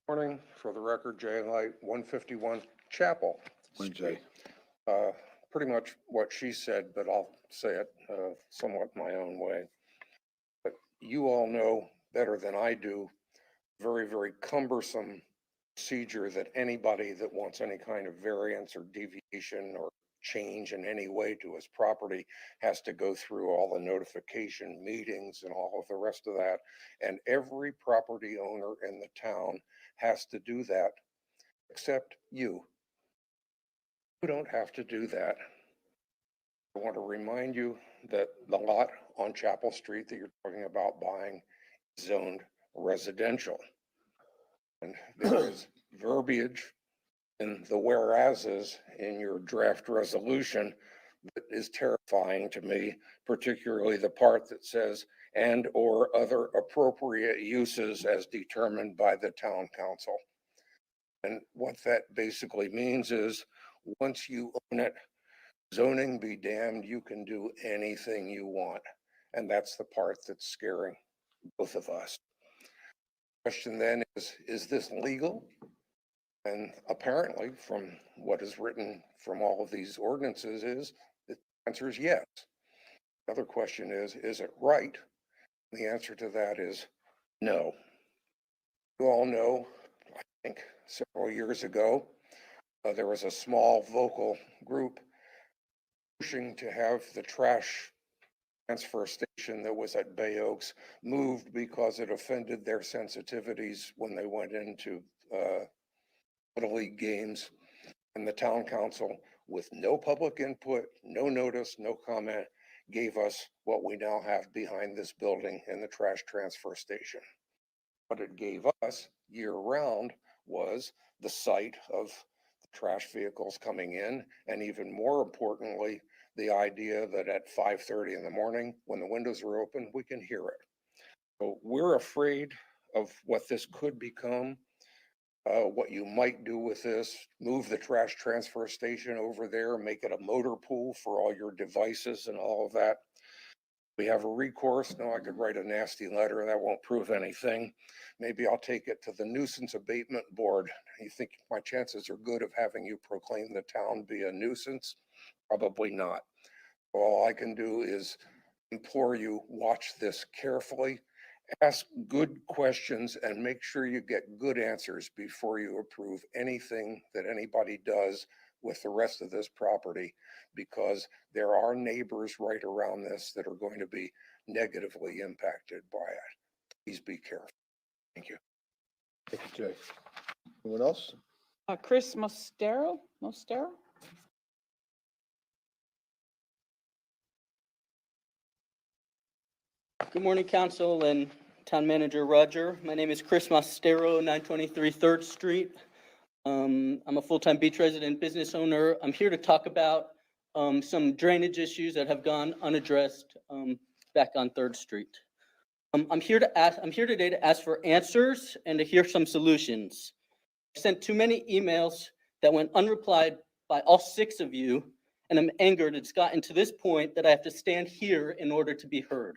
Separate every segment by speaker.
Speaker 1: Morning, for the record, Jay Light, 151 Chapel
Speaker 2: Wednesday.
Speaker 1: Street. Pretty much what she said, but I'll say it somewhat my own way. But you all know better than I do, very, very cumbersome procedure that anybody that wants any kind of variance or deviation or change in any way to his property has to go through all the notification meetings and all of the rest of that. And every property owner in the town has to do that, except you. You don't have to do that. I want to remind you that the lot on Chapel Street that you're talking about buying is zoned residential. And there is verbiage in the whereases in your draft resolution that is terrifying to me, particularly the part that says and or other appropriate uses as determined by the town council. And what that basically means is once you own it, zoning be damned, you can do anything you want. And that's the part that's scaring both of us. Question then is this legal? And apparently from what is written from all of these ordinances is the answer is yes. The other question is it right? The answer to that is no. You all know, I think several years ago, there was a small vocal group pushing to have the trash transfer station that was at Bay Oaks moved because it offended their sensitivities when they went into Little League games. And the town council, with no public input, no notice, no comment, gave us what we now have behind this building in the trash transfer station. What it gave us year round was the sight of the trash vehicles coming in, and even more importantly, the idea that at 5:30 in the morning, when the windows are open, we can hear it. So we're afraid of what this could become. What you might do with this, move the trash transfer station over there, make it a motor pool for all your devices and all of that. We have a recourse. No, I could write a nasty letter. That won't prove anything. Maybe I'll take it to the nuisance abatement board. You think my chances are good of having you proclaim the town be a nuisance? Probably not. All I can do is implore you, watch this carefully. Ask good questions and make sure you get good answers before you approve anything that anybody does with the rest of this property, because there are neighbors right around this that are going to be negatively impacted by it. Please be careful. Thank you.
Speaker 2: Thank you, Jay. Anyone else?
Speaker 3: Chris Mostero?
Speaker 4: Good morning, Council and Town Manager Roger. My name is Chris Mostero, 923 3rd Street. I'm a full-time beach resident business owner. I'm here to talk about some drainage issues that have gone unaddressed back on 3rd Street. I'm here today to ask for answers and to hear some solutions. I sent too many emails that went unreplied by all 6 of you, and I'm angered it's gotten to this point that I have to stand here in order to be heard.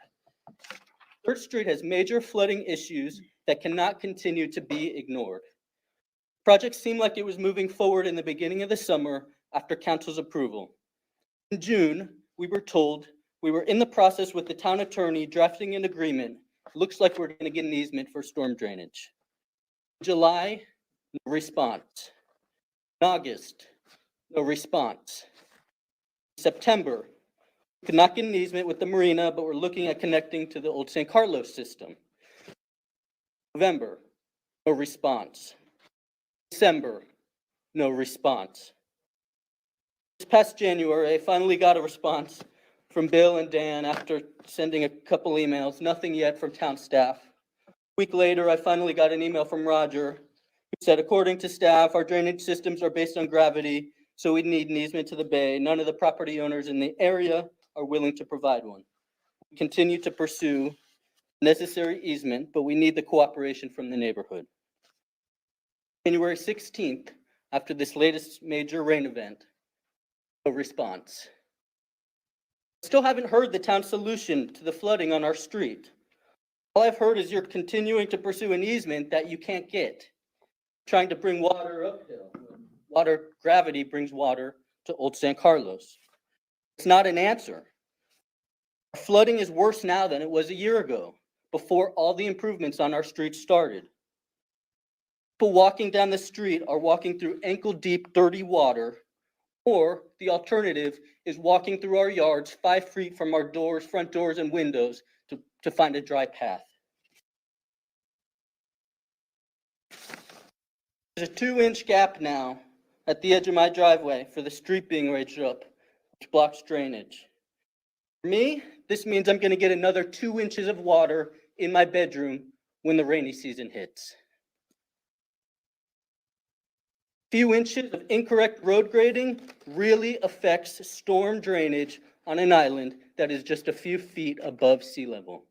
Speaker 4: 3rd Street has major flooding issues that cannot continue to be ignored. The project seemed like it was moving forward in the beginning of the summer after council's approval. In June, we were told we were in the process with the town attorney drafting an agreement. Looks like we're going to get an easement for storm drainage. In July, no response. In August, no response. In September, we could not get an easement with the marina, but we're looking at connecting to the old San Carlos system. November, no response. December, no response. This past January, I finally got a response from Bill and Dan after sending a couple emails, nothing yet from town staff. A week later, I finally got an email from Roger who said, according to staff, our drainage systems are based on gravity, so we need an easement to the bay. None of the property owners in the area are willing to provide one. We continue to pursue necessary easement, but we need the cooperation from the neighborhood. January 16th, after this latest major rain event, no response. Still haven't heard the town's solution to the flooding on our street. All I've heard is you're continuing to pursue an easement that you can't get. trying to bring water uphill. Water, gravity brings water to Old San Carlos. It's not an answer. Flooding is worse now than it was a year ago, before all the improvements on our streets started. People walking down the street are walking through ankle-deep, dirty water, or the alternative is walking through our yards 5 feet from our doors, front doors, and windows to find a dry path. There's a 2-inch gap now at the edge of my driveway for the street being raised up, which blocks drainage. For me, this means I'm going to get another 2 inches of water in my bedroom when the rainy season hits. Few inches of incorrect road grading really affects storm drainage on an island that is just a few feet above sea level.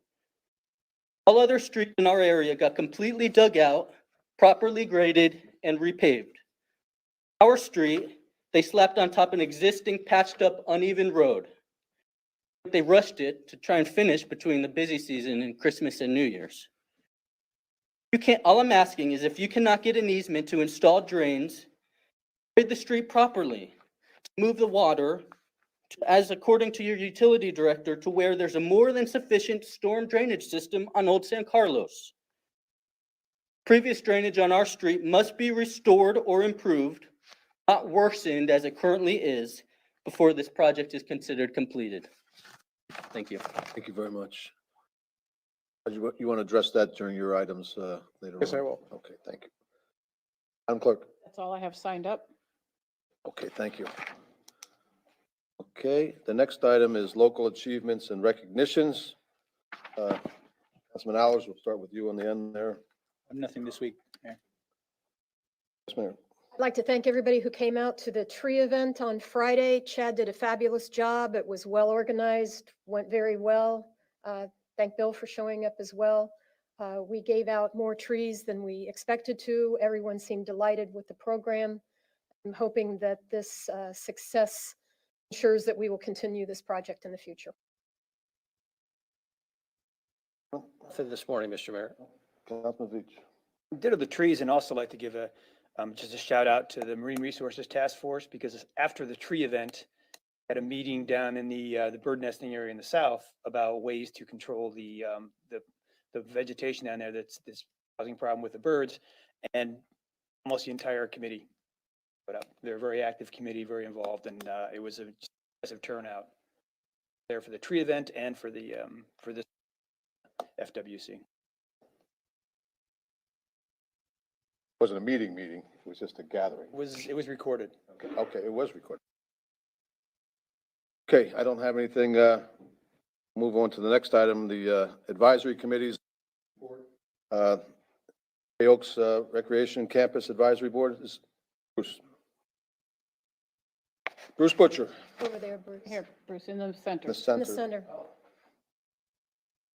Speaker 4: All other streets in our area got completely dug out, properly graded, and repaved. Our street, they slapped on top an existing patched up uneven road. They rushed it to try and finish between the busy season and Christmas and New Year's. All I'm asking is if you cannot get an easement to install drains, grade the street properly, move the water as according to your utility director to where there's a more than sufficient storm drainage system on Old San Carlos. Previous drainage on our street must be restored or improved, not worsened as it currently is, before this project is considered completed. Thank you.
Speaker 2: Thank you very much. You want to address that during your items later on?
Speaker 1: Yes, I will.
Speaker 2: Okay, thank you. Madam Clerk.
Speaker 3: That's all I have signed up.
Speaker 2: Okay, thank you. Okay, the next item is local achievements and recognitions. Councilman Allers, we'll start with you on the end there.
Speaker 5: Nothing this week, Mayor.
Speaker 2: Yes, Mayor.
Speaker 6: I'd like to thank everybody who came out to the tree event on Friday. Chad did a fabulous job. It was well organized, went very well. Thank Bill for showing up as well. We gave out more trees than we expected to. Everyone seemed delighted with the program. I'm hoping that this success ensures that we will continue this project in the future.
Speaker 5: Nothing this morning, Mr. Mayor.
Speaker 2: Councilman Veach.
Speaker 5: Ditto the trees, and also like to give just a shout out to the Marine Resources Task Force, because after the tree event, had a meeting down in the bird nesting area in the south about ways to control the vegetation down there that's causing a problem with the birds, and almost the entire committee put up. They're a very active committee, very involved, and it was a massive turnout there for the tree event and for the for this FWC.
Speaker 2: It wasn't a meeting, it was just a gathering.
Speaker 5: It was recorded.
Speaker 2: Okay, it was recorded. Okay, I don't have anything. Move on to the next item, the advisory committees. Bay Oaks Recreation Campus Advisory Board is Bruce. Bruce Butcher,
Speaker 6: Over there, Bruce.
Speaker 3: Here, Bruce, in the center.
Speaker 2: the
Speaker 6: In
Speaker 2: center.
Speaker 6: the center.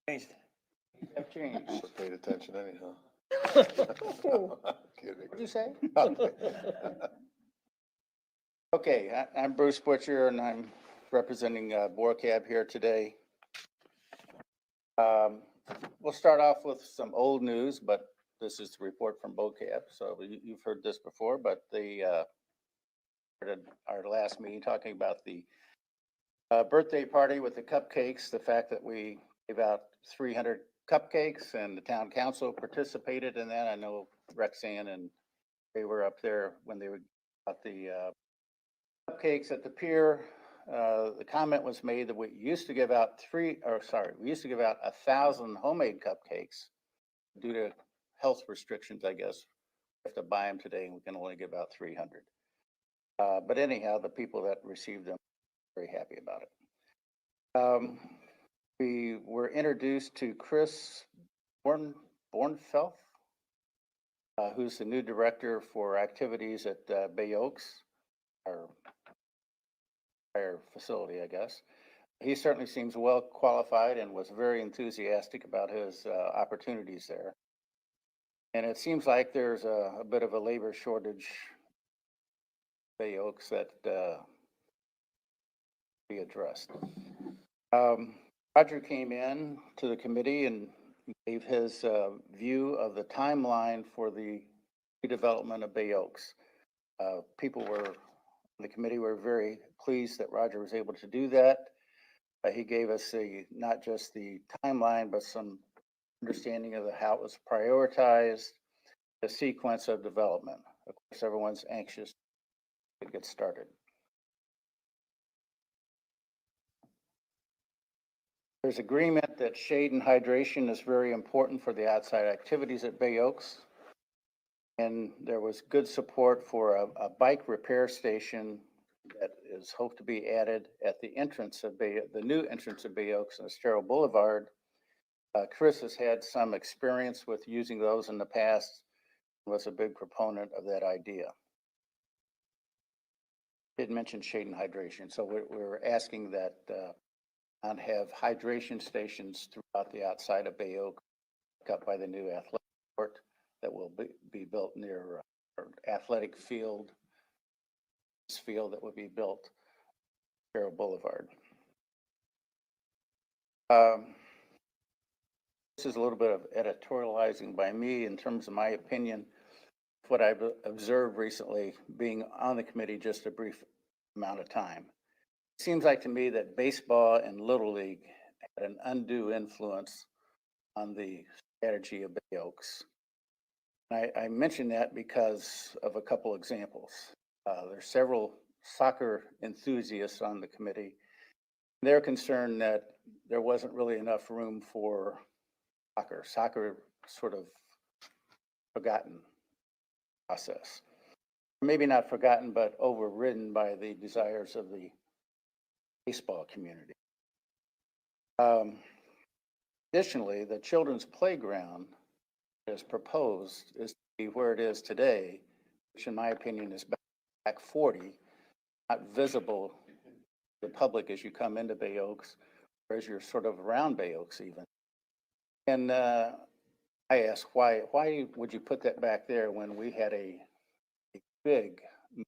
Speaker 5: Have changed.
Speaker 2: Should have paid attention anyhow. Kidding.
Speaker 7: What'd you say?
Speaker 2: Okay.
Speaker 7: Okay, I'm Bruce Butcher, and I'm representing BORCAB here today. We'll start off with some old news, but this is the report from BOCAB, so you've heard this before, but our last meeting talking about the birthday party with the cupcakes, the fact that we gave out 300 cupcakes and the town council participated in that. I know Rexanne and they were up there when they were at the cupcakes at the pier. The comment was made that we used to give out 1,000 homemade cupcakes due to health restrictions, I guess. We have to buy them today and we can only give out 300. But anyhow, the people that received them were very happy about it. We were introduced to Chris Bornfeldt, who's the new director for activities at Bay Oaks, our facility, I guess. He certainly seems well qualified and was very enthusiastic about his opportunities there. And it seems like there's a bit of a labor shortage at Bay Oaks that be addressed. Roger came in to the committee and gave his view of the timeline for the redevelopment of Bay Oaks. People were, the committee were very pleased that Roger was able to do that. He gave us not just the timeline, but some understanding of how it was prioritized, the sequence of development. Of course, everyone's anxious to get started. There's agreement that shade and hydration is very important for the outside activities at Bay Oaks. And there was good support for a bike repair station that is hoped to be added at the entrance of the new entrance of Bay Oaks and Estero Boulevard. Chris has had some experience with using those in the past, was a big proponent of that idea. Did mention shade and hydration, so we're asking that not have hydration stations throughout the outside of Bay Oak, up by the new athletic court that will be built near athletic field that would be built Estero Boulevard. This is a little bit of editorializing by me in terms of my opinion. What I've observed recently, being on the committee just a brief amount of time. It seems like to me that baseball and Little League had an undue influence on the strategy of Bay Oaks. I mention that because of a couple examples. There's several soccer enthusiasts on the committee. They're concerned that there wasn't really enough room for soccer. Soccer sort of forgotten process. Maybe not forgotten, but overridden by the desires of the baseball community. Additionally, the children's playground as proposed is to be where it is today, which in my opinion is back 40, not visible to the public as you come into Bay Oaks, or as you're sort of around Bay Oaks even. And I ask, why would you put that back there when we had a big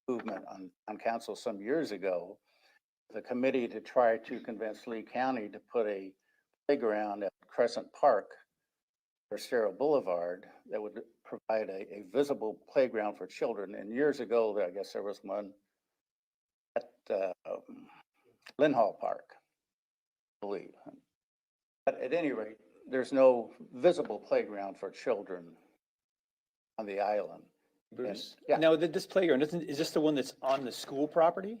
Speaker 7: movement on council some years ago, the committee to try to convince Lee County to put a playground at Crescent Park or Estero Boulevard that would provide a visible playground for children. And years ago, I guess there was one at Lynn Hall Park, I believe. But at any rate, there's no visible playground for children on the island.
Speaker 5: Bruce?
Speaker 7: Yeah.
Speaker 5: Now, this playground, is this the one that's on the school property?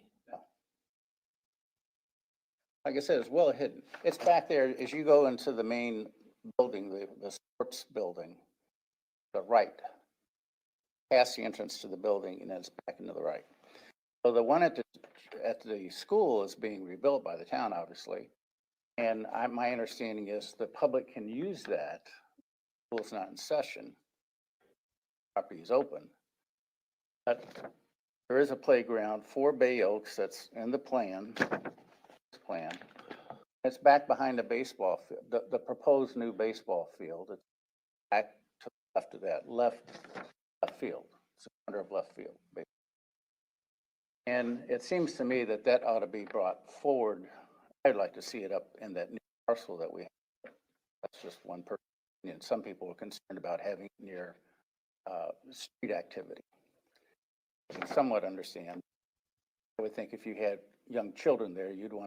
Speaker 7: Like I said, it's well hidden. It's back there as you go into the main building, the sports building, the right, past the entrance to the building, and then it's back into the right. So the one at the school is being rebuilt by the town, obviously. And my understanding is the public can use that. The school's not in session. Property is open. But there is a playground for Bay Oaks that's in the plan. It's back behind the baseball field, the proposed new baseball field. It's back to the left of that, left field. It's a corner of left field. And it seems to me that that ought to be brought forward. I'd like to see it up in that new parcel that we have. That's just one person. And some people are concerned about having it near street activity. I can somewhat understand. I would think if you had young children there, you'd want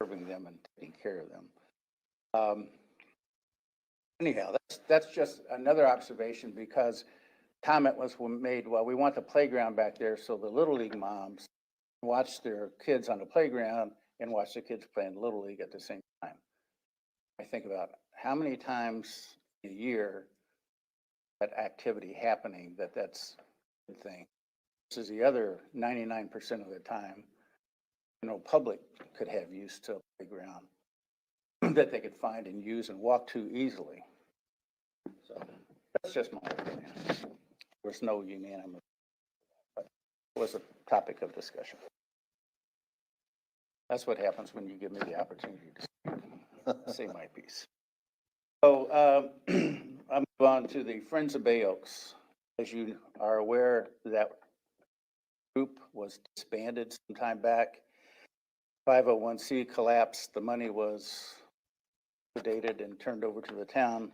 Speaker 7: serving them and taking care of them. Anyhow, that's just another observation because comment was made, well, we want the playground back there so the Little League moms watch their kids on the playground and watch the kids playing Little League at the same time. I think about how many times a year that activity happening that's a good thing. This is the other 99% of the time, public could have use to a playground that they could find and use and walk to easily. So that's just my opinion. There's no unanimous, but it was a topic of discussion. That's what happens when you give me the opportunity to say my piece. So I'll move on to the Friends of Bay Oaks. As you are aware, that group was disbanded some time back. 501c collapsed. The money was liquidated and turned over to the town.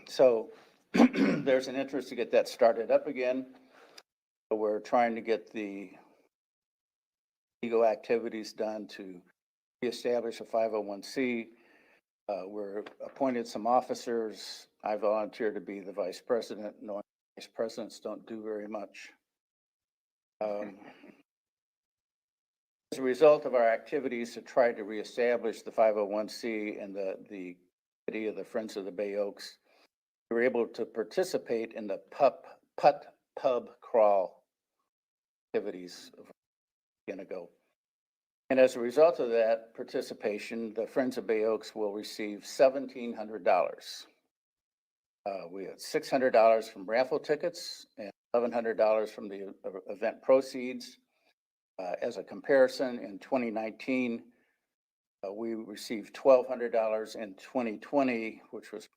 Speaker 7: So there's an interest to get that started up again. So we're trying to get the legal activities done to reestablish a 501c. We're appointed some officers. I volunteered to be the vice president, knowing vice presidents don't do very much. As a result of our activities to try to reestablish the 501c and the committee of the Friends of the Bay Oaks, we were able to participate in the putt pub crawl activities a weekend ago. And as a result of that participation, the Friends of Bay Oaks will receive $1,700. We had $600 from raffle tickets and $1,100 from the event proceeds. As a comparison, in 2019, we received $1,200. In 2020, which was,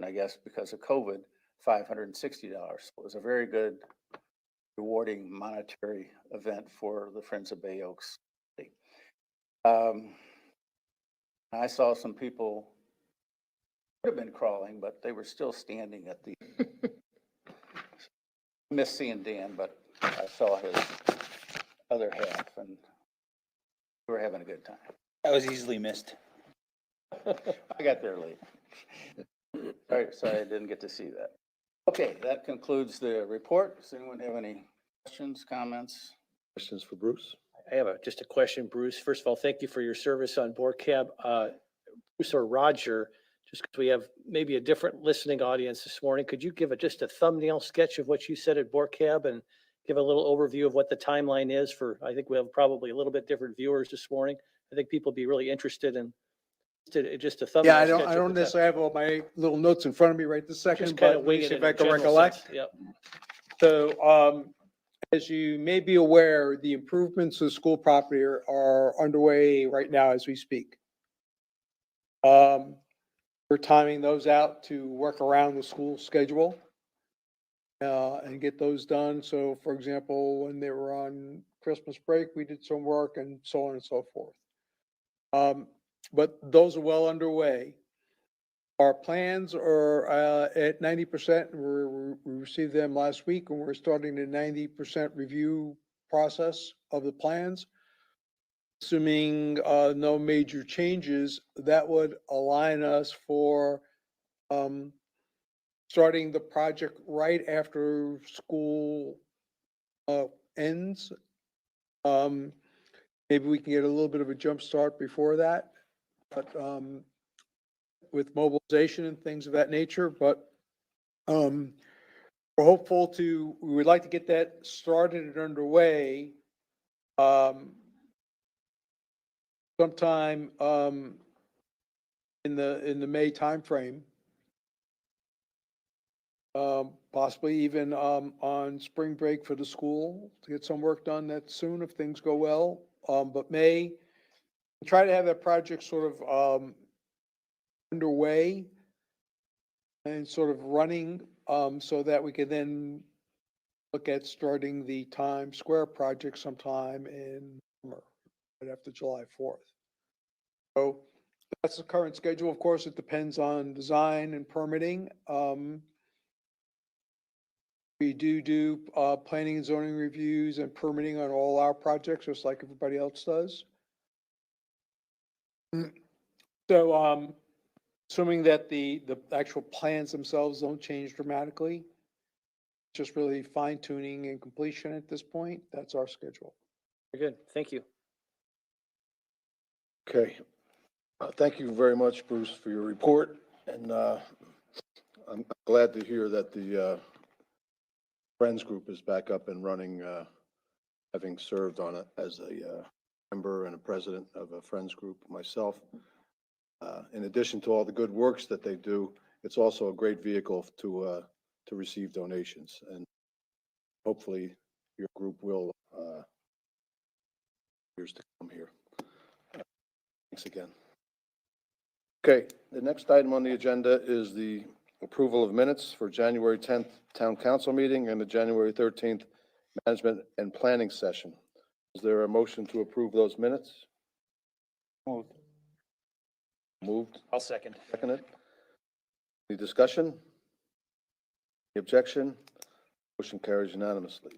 Speaker 7: I guess, because of COVID, $560. It was a very good, rewarding monetary event for the Friends of Bay Oaks. I saw some people could have been crawling, but they were still standing at the. Miss seeing Dan, but I saw his other half, and we were having a good time.
Speaker 5: I was easily missed.
Speaker 7: I got there late. Sorry, I didn't get to see that. Okay, that concludes the report. Does anyone have any questions, comments?
Speaker 2: Questions for Bruce?
Speaker 8: I have just a question, Bruce. First of all, thank you for your service on board cab. Bruce or Roger, just because we have maybe a different listening audience this morning, could you give just a thumbnail sketch of what you said at board cab and give a little overview of what the timeline is for, I think we have probably a little bit different viewers this morning. I think people would be really interested in just a thumbnail
Speaker 9: Yeah,
Speaker 8: sketch.
Speaker 9: I don't necessarily have all my little notes in front of me right this second,
Speaker 8: Just kind
Speaker 9: but
Speaker 8: of
Speaker 9: let me
Speaker 8: wing
Speaker 9: see
Speaker 8: it
Speaker 9: if I
Speaker 8: in a
Speaker 9: can
Speaker 8: general
Speaker 9: recollect.
Speaker 8: sense. Yep.
Speaker 9: So, as you may be aware, the improvements to the school property are underway right now as we speak. We're timing those out to work around the school schedule and get those done. So, for example, when they were on Christmas break, we did some work and so on and so forth. But those are well underway. Our plans are at 90%. We received them last week, and we're starting the 90% review process of the plans. Assuming no major changes, that would align us for starting the project right after school ends. Maybe we can get a little bit of a jump start before that, but with mobilization and things of that nature, but we're hopeful we would like to get that started and underway sometime in the May timeframe. Possibly even on spring break for the school to get some work done that soon if things go well. But May, try to have that project sort of underway and sort of running so that we can then look at starting the Times Square project sometime in summer, right after July 4th. So that's the current schedule. Of course, it depends on design and permitting. We do planning and zoning reviews and permitting on all our projects, just like everybody else does. So, assuming that the actual plans themselves don't change dramatically, just really fine tuning and completion at this point, that's our schedule.
Speaker 8: Very good. Thank you.
Speaker 2: Okay. Thank you very much, Bruce, for your report. And I'm glad to hear that the Friends Group is back up and running, having served on it as a member and a president of a Friends Group myself. In addition to all the good works that they do, it's also a great vehicle to receive donations. And hopefully your group will years to come here. Thanks again. Okay, the next item on the agenda is the approval of minutes for January 10th Town Council meeting and the January 13th Management and Planning session. Is there a motion to approve those minutes? Moved,
Speaker 5: I'll second.
Speaker 2: seconded. Any discussion? Any objection? Motion carries unanimously.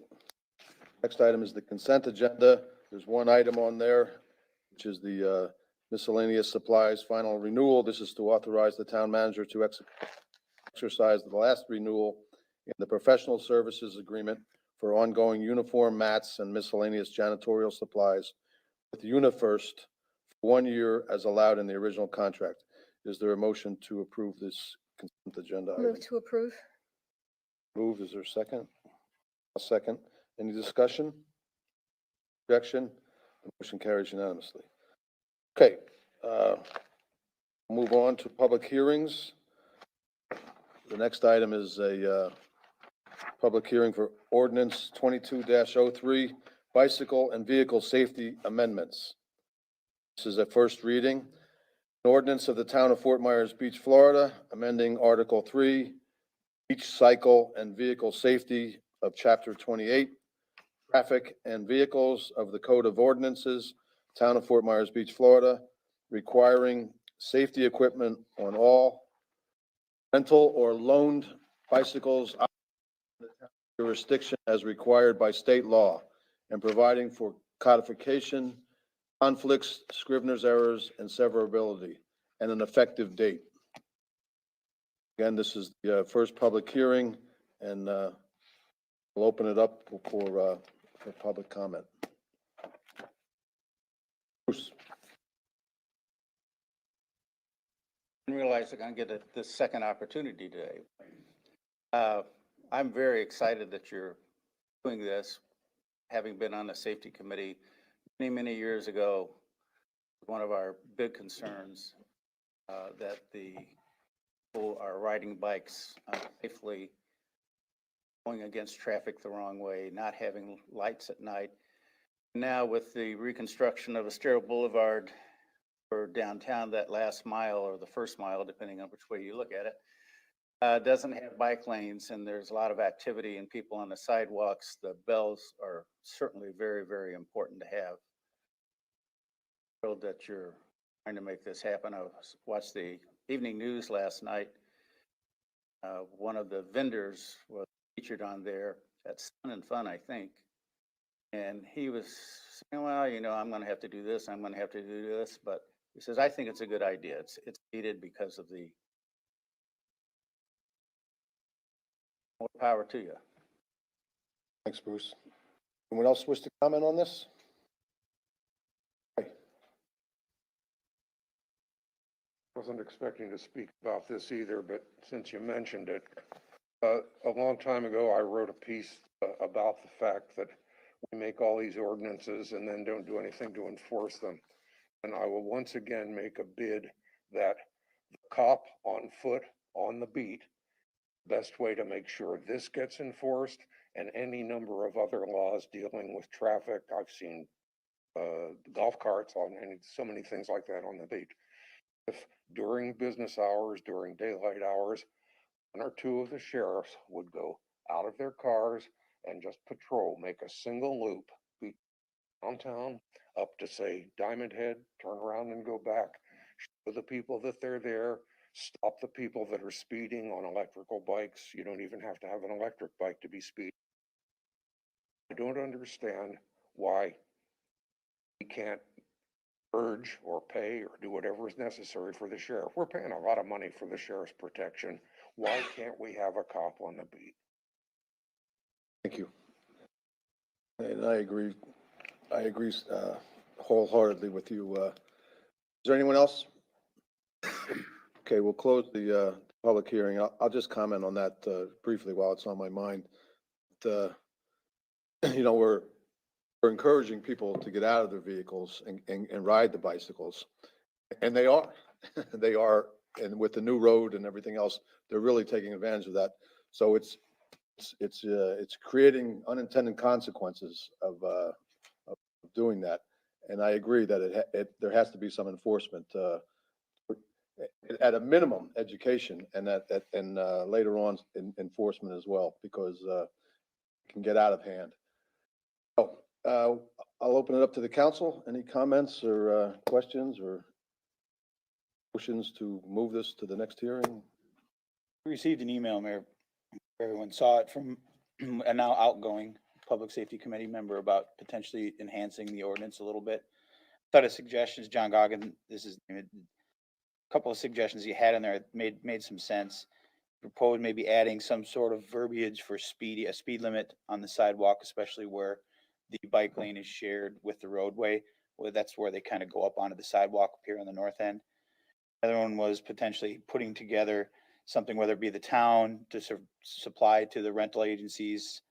Speaker 2: Next item is the consent agenda. There's one item on there, which is the miscellaneous supplies final renewal. This is to authorize the town manager to exercise the last renewal in the professional services agreement for ongoing uniform mats and miscellaneous janitorial supplies with UniFirst for 1 year as allowed in the original contract. Is there a motion to approve this consent agenda item?
Speaker 6: Move to approve.
Speaker 2: Moved. Is there a second? A second. Any discussion? Objection? The motion carries unanimously. Okay, move on to public hearings. The next item is a public hearing for ordinance 22-03, bicycle and vehicle safety amendments. This is a first reading. An ordinance of the town of Fort Myers Beach, Florida, amending Article 3, beach cycle and vehicle safety of Chapter 28, traffic and vehicles of the Code of Ordinances, town of Fort Myers Beach, Florida, requiring safety equipment on all rental or loaned bicycles jurisdiction as required by state law, and providing for codification, conflicts, scrivener's errors, and severability, and an effective date. Again, this is the first public hearing, and we'll open it up for public comment. Bruce.
Speaker 7: I didn't realize I'm going to get this second opportunity today. I'm very excited that you're doing this, having been on the safety committee many, many years ago. One of our big concerns that the people are riding bikes safely, going against traffic the wrong way, not having lights at night. Now with the reconstruction of Estero Boulevard for downtown, that last mile or the first mile, depending on which way you look at it, doesn't have bike lanes, and there's a lot of activity and people on the sidewalks. The bells are certainly very, very important to have. I'm thrilled that you're trying to make this happen. I watched the evening news last night. One of the vendors was featured on there. That's Sun and Fun, I think. And he was saying, well, you know, I'm going to have to do this. I'm going to have to do this. But he says, I think it's a good idea. It's needed because of the more power to you.
Speaker 2: Thanks, Bruce. Anyone else wish to comment on this? Okay.
Speaker 1: Wasn't expecting to speak about this either, but since you mentioned it, a long time ago, I wrote a piece about the fact that we make all these ordinances and then don't do anything to enforce them. And I will once again make a bid that the cop on foot on the beat, best way to make sure this gets enforced, and any number of other laws dealing with traffic. I've seen golf carts on so many things like that on the beach. If during business hours, during daylight hours, one or two of the sheriffs would go out of their cars and just patrol, make a single loop, be downtown up to say Diamond Head, turn around and go back, show the people that they're there, stop the people that are speeding on electrical bikes. You don't even have to have an electric bike to be speeding. I don't understand why we can't urge or pay or do whatever is necessary for the sheriff. We're paying a lot of money for the sheriff's protection. Why can't we have a cop on the beat?
Speaker 2: Thank you. And I agree wholeheartedly with you. Is there anyone else? Okay, we'll close the public hearing. I'll just comment on that briefly while it's on my mind. You know, we're encouraging people to get out of their vehicles and ride the bicycles. And they are. They are. And with the new road and everything else, they're really taking advantage of that. So it's creating unintended consequences of doing that. And I agree that there has to be some enforcement, at a minimum, education, and later on enforcement as well, because it can get out of hand. So I'll open it up to the council. Any comments or questions or motions to move this to the next hearing?
Speaker 10: We received an email, Mayor, Everyone saw it from a now outgoing Public Safety Committee member about potentially enhancing the ordinance a little bit. Thought of suggestions, John Goggin, this is a couple of suggestions he had in there made some sense. Proposed maybe adding some sort of verbiage for a speed limit on the sidewalk, especially where the bike lane is shared with the roadway. Well, that's where they kind of go up onto the sidewalk up here on the north end. Another one was potentially putting together something, whether it be the town to supply to the rental agencies,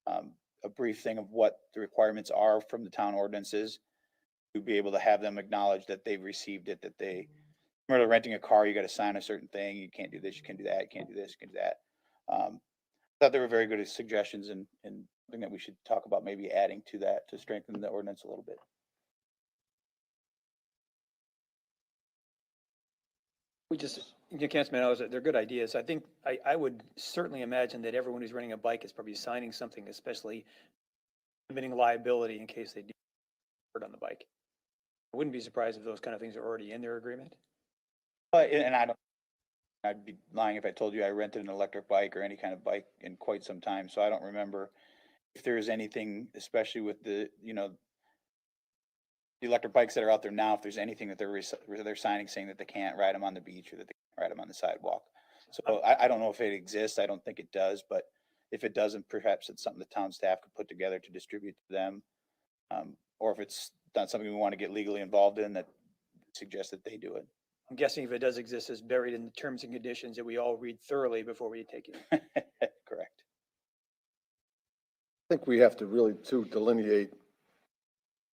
Speaker 10: a brief thing of what the requirements are from the town ordinances, to be able to have them acknowledge that they've received it, that they, remember renting a car, you got to sign a certain thing. You can't do this, you can't do that, you can't do this, you can do that. Thought they were very good suggestions and something that we should talk about, maybe adding to that to strengthen the ordinance a little bit.
Speaker 5: Councilman, they're good ideas. I think, I would certainly imagine that everyone who's renting a bike is probably signing something, especially limiting liability in case they do hurt on the bike. I wouldn't be surprised if those kind of things are already in their agreement.
Speaker 10: And I'd be lying if I told you I rented an electric bike or any kind of bike in quite some time, so I don't remember if there's anything, especially with the electric bikes that are out there now, if there's anything that they're signing saying that they can't ride them on the beach or that they can't ride them on the sidewalk. So I don't know if it exists. I don't think it does, but if it doesn't, perhaps it's something the town staff could put together to distribute to them. Or if it's not something we want to get legally involved in, that suggests that they do it.
Speaker 5: I'm guessing if it does exist, it's buried in the terms and conditions that we all read thoroughly before we take it.
Speaker 10: Correct.
Speaker 2: I think we have to really too delineate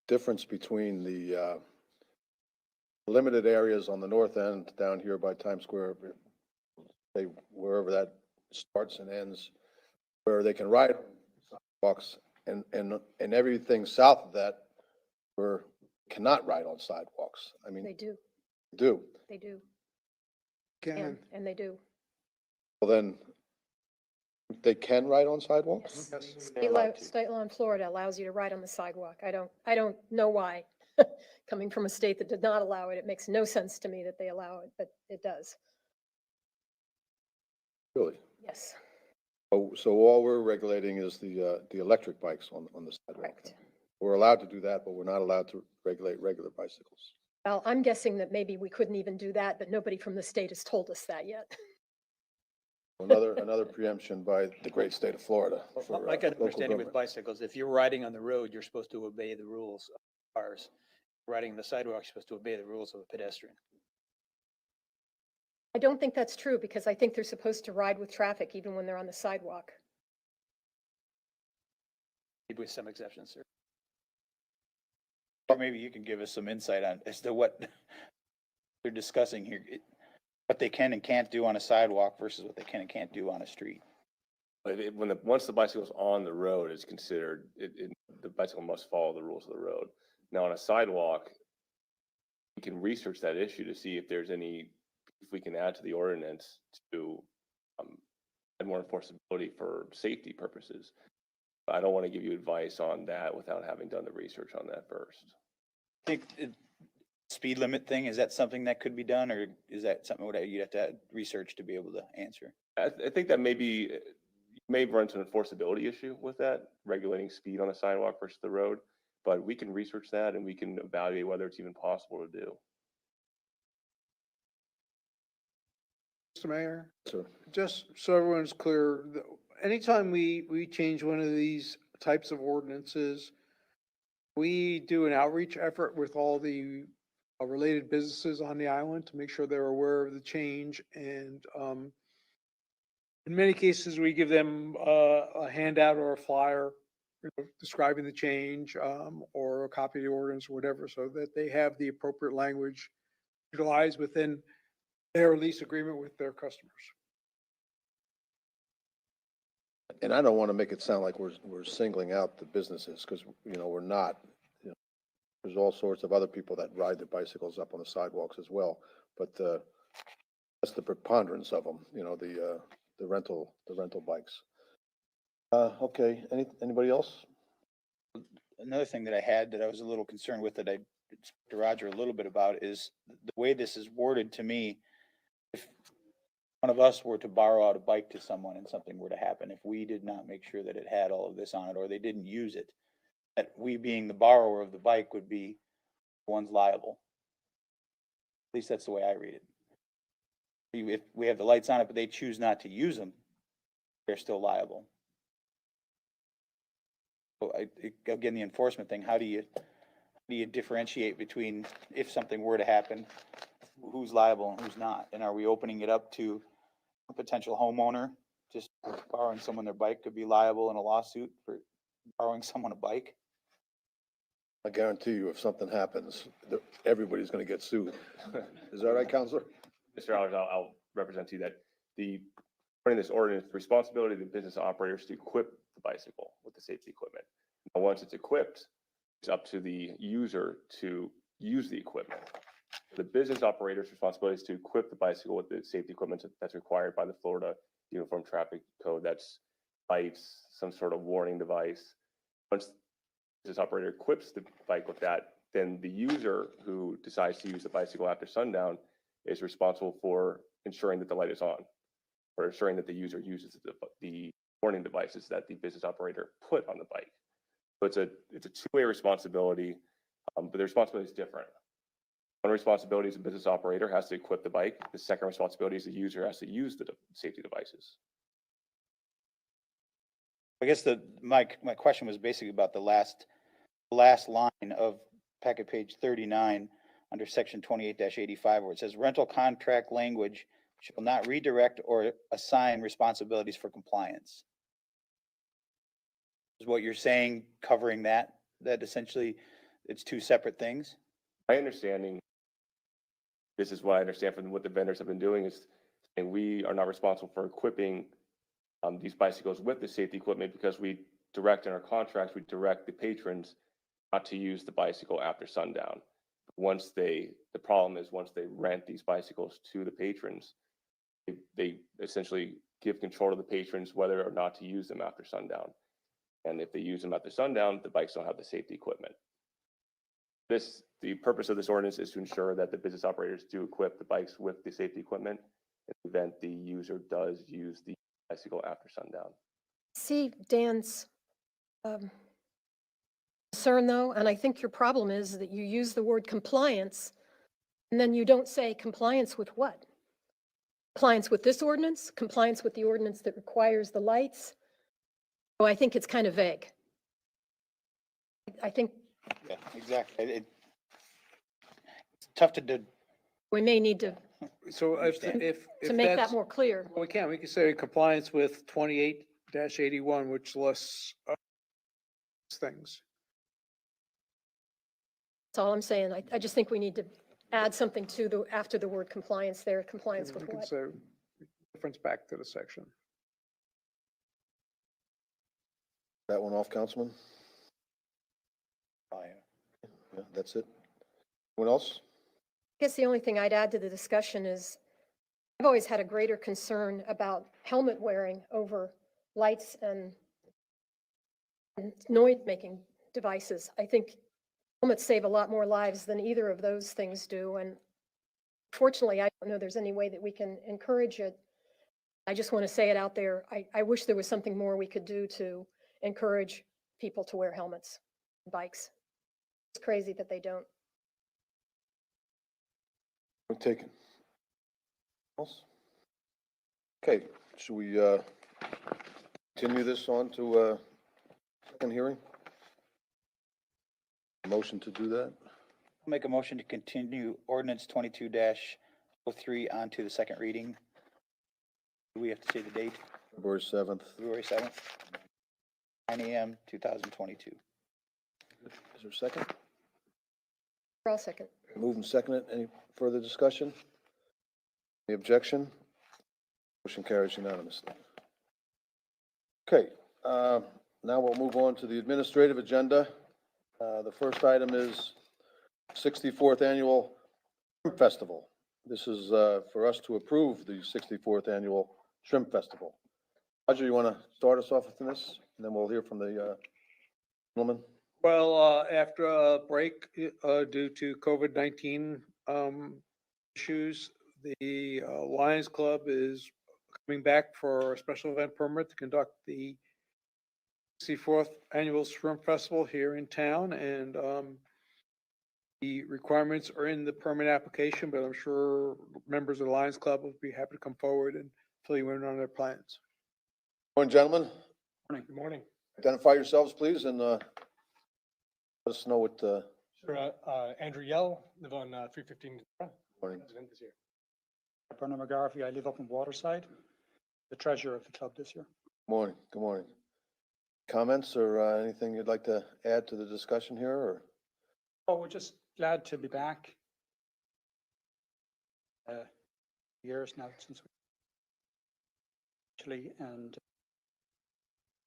Speaker 2: difference between the limited areas on the north end down here by Times Square, say wherever that starts and ends, where they can ride sidewalks, and everything south of that where cannot ride on sidewalks. I mean,
Speaker 6: They do,
Speaker 2: do.
Speaker 6: they do,
Speaker 9: Can.
Speaker 6: and they do.
Speaker 2: Well, then they can ride on sidewalks?
Speaker 6: State law in Florida allows you to ride on the sidewalk. I don't know why. Coming from a state that did not allow it, it makes no sense to me that they allow it, but it does.
Speaker 2: Really?
Speaker 6: Yes,
Speaker 2: So all we're regulating is the electric bikes on the sidewalk.
Speaker 6: correct.
Speaker 2: We're allowed to do that, but we're not allowed to regulate regular bicycles.
Speaker 6: Well, I'm guessing that maybe we couldn't even do that, but nobody from the state has told us that yet.
Speaker 2: Another preemption by the great state of Florida. for,
Speaker 5: My kind of
Speaker 2: local
Speaker 5: understanding with
Speaker 2: government.
Speaker 5: bicycles, if you're riding on the road, you're supposed to obey the rules of cars. Riding on the sidewalk, you're supposed to obey the rules of a pedestrian.
Speaker 6: I don't think that's true because I think they're supposed to ride with traffic even when they're on the sidewalk.
Speaker 5: With some exceptions, sir.
Speaker 10: Or maybe you can give us some insight on as to what they're discussing here, what they can and can't do on a sidewalk versus what they can and can't do on a street.
Speaker 11: But once the bicycle's on the road, it's considered, the bicycle must follow the rules of the road. Now, on a sidewalk, we can research that issue to see if there's if we can add to the ordinance to add more enforceability for safety purposes. I don't want to give you advice on that without having done the research on that first.
Speaker 10: I think speed limit thing, is that something that could be done, or is that something that you'd have to research to be able to answer?
Speaker 11: I think that you may run into an enforceability issue with that, regulating speed on a sidewalk versus the road, but we can research that and we can evaluate whether it's even possible to do.
Speaker 9: Mr. Mayor,
Speaker 2: Sir.
Speaker 9: just so everyone's clear, anytime we change one of these types of ordinances, we do an outreach effort with all the related businesses on the island to make sure they're aware of the change. And in many cases, we give them a handout or a flyer describing the change, or a copy of the ordinance or whatever, so that they have the appropriate language utilized within their lease agreement with their customers.
Speaker 2: And I don't want to make it sound like we're singling out the businesses, because, we're not. There's all sorts of other people that ride their bicycles up on the sidewalks as well, but that's the preponderance of them, the rental bikes. Okay, anybody else?
Speaker 10: Another thing that I had that I was a little concerned with, that I spoke to Roger a little bit about, is the way this is worded to me. If one of us were to borrow out a bike to someone and something were to happen, if we did not make sure that it had all of this on it, or they didn't use it, that we being the borrower of the bike would be the ones liable. At least that's the way I read it. If we have the lights on it, but they choose not to use them, they're still liable. So again, the enforcement thing, how do you differentiate between if something were to happen, who's liable and who's not? And are we opening it up to a potential homeowner just borrowing someone their bike could be liable in a lawsuit for borrowing someone a bike?
Speaker 2: I guarantee you, if something happens, everybody's gonna get sued. Is that right, Counselor?
Speaker 11: Mr. Allers, I'll represent to you that according to this ordinance, the responsibility of the business operators to equip the bicycle with the safety equipment. Now, once it's equipped, it's up to the user to use the equipment. The business operator's responsibility is to equip the bicycle with the safety equipment that's required by the Florida Uniform Traffic Code. That's lights, some sort of warning device. Once the business operator equips the bike with that, then the user who decides to use the bicycle after sundown is responsible for ensuring that the light is on, or ensuring that the user uses the warning devices that the business operator put on the bike. So it's a two-way responsibility, but the responsibility is different. One responsibility is the business operator has to equip the bike. The second responsibility is the user has to use the safety devices.
Speaker 10: I guess my question was basically about the last line of packet page 39 under section 28-85, where it says rental contract language shall not redirect or assign responsibilities for compliance. Is what you're saying covering that essentially it's two separate things?
Speaker 11: My understanding, this is what I understand from what the vendors have been doing, is saying we are not responsible for equipping these bicycles with the safety equipment because we direct in our contracts, we direct the patrons not to use the bicycle after sundown. The problem is once they rent these bicycles to the patrons, they essentially give control to the patrons whether or not to use them after sundown. And if they use them after sundown, the bikes don't have the safety equipment. The purpose of this ordinance is to ensure that the business operators do equip the bikes with the safety equipment in the event the user does use the bicycle after sundown.
Speaker 6: See Dan's concern though, and I think your problem is that you use the word compliance and then you don't say compliance with what? Compliance with this ordinance, compliance with the ordinance that requires the lights. So I think it's kind of vague. I think
Speaker 10: Yeah, exactly. It's tough to do.
Speaker 6: we may need to
Speaker 9: So
Speaker 10: Understand.
Speaker 9: if
Speaker 6: make that
Speaker 9: that's,
Speaker 6: more clear.
Speaker 9: well, we can say compliance with 28-81, which lists things.
Speaker 6: That's all I'm saying. I just think we need to add something to after the word compliance there, compliance
Speaker 9: We
Speaker 6: with
Speaker 9: can
Speaker 6: what?
Speaker 9: say reference back to the section.
Speaker 2: That one off, Councilman?
Speaker 10: Oh,
Speaker 2: Yeah, that's it. Anyone else?
Speaker 6: I guess the only thing I'd add to the discussion is I've always had a greater concern about helmet wearing over lights and noise-making devices. I think helmets save a lot more lives than either of those things do. And fortunately, I don't know there's any way that we can encourage it. I just want to say it out there. I wish there was something more we could do to encourage people to wear helmets, bikes. It's crazy that they don't.
Speaker 2: Point taken. Else? Okay, should we continue this on to second hearing? Motion to do that?
Speaker 10: I'll make a motion to continue ordinance 22-03 on to the second reading. Do we have to say the date?
Speaker 2: February 7th.
Speaker 10: February 7th, 9 a.m., 2022.
Speaker 2: Is there a second?
Speaker 6: I'll second.
Speaker 2: Moved and seconded. Any further discussion? Any objection? Motion carries unanimously. Okay, now we'll move on to the administrative agenda. The first item is 64th Annual Shrimp Festival. This is for us to approve the 64th Annual Shrimp Festival. Roger, you want to start us off with this? And then we'll hear from the gentleman.
Speaker 9: Well, after a break due to COVID-19 issues, the Lions Club is coming back for a special event permit to conduct the 64th Annual Shrimp Festival here in town, and the requirements are in the permit application, but I'm sure members of the Lions Club will be happy to come forward and fill you in on their plans.
Speaker 2: Morning, gentlemen.
Speaker 9: Good morning.
Speaker 2: Identify yourselves, please, and let us know what,
Speaker 12: Sure, Andrew Yell, live on 315.
Speaker 2: morning.
Speaker 12: President this year.
Speaker 5: Bernard McGarvey, I live up in Waterside, the treasurer of the club this year.
Speaker 2: Morning, good morning. Comments or anything you'd like to add to the discussion here, or?
Speaker 5: Oh, we're just glad to be back. Years now since we actually, and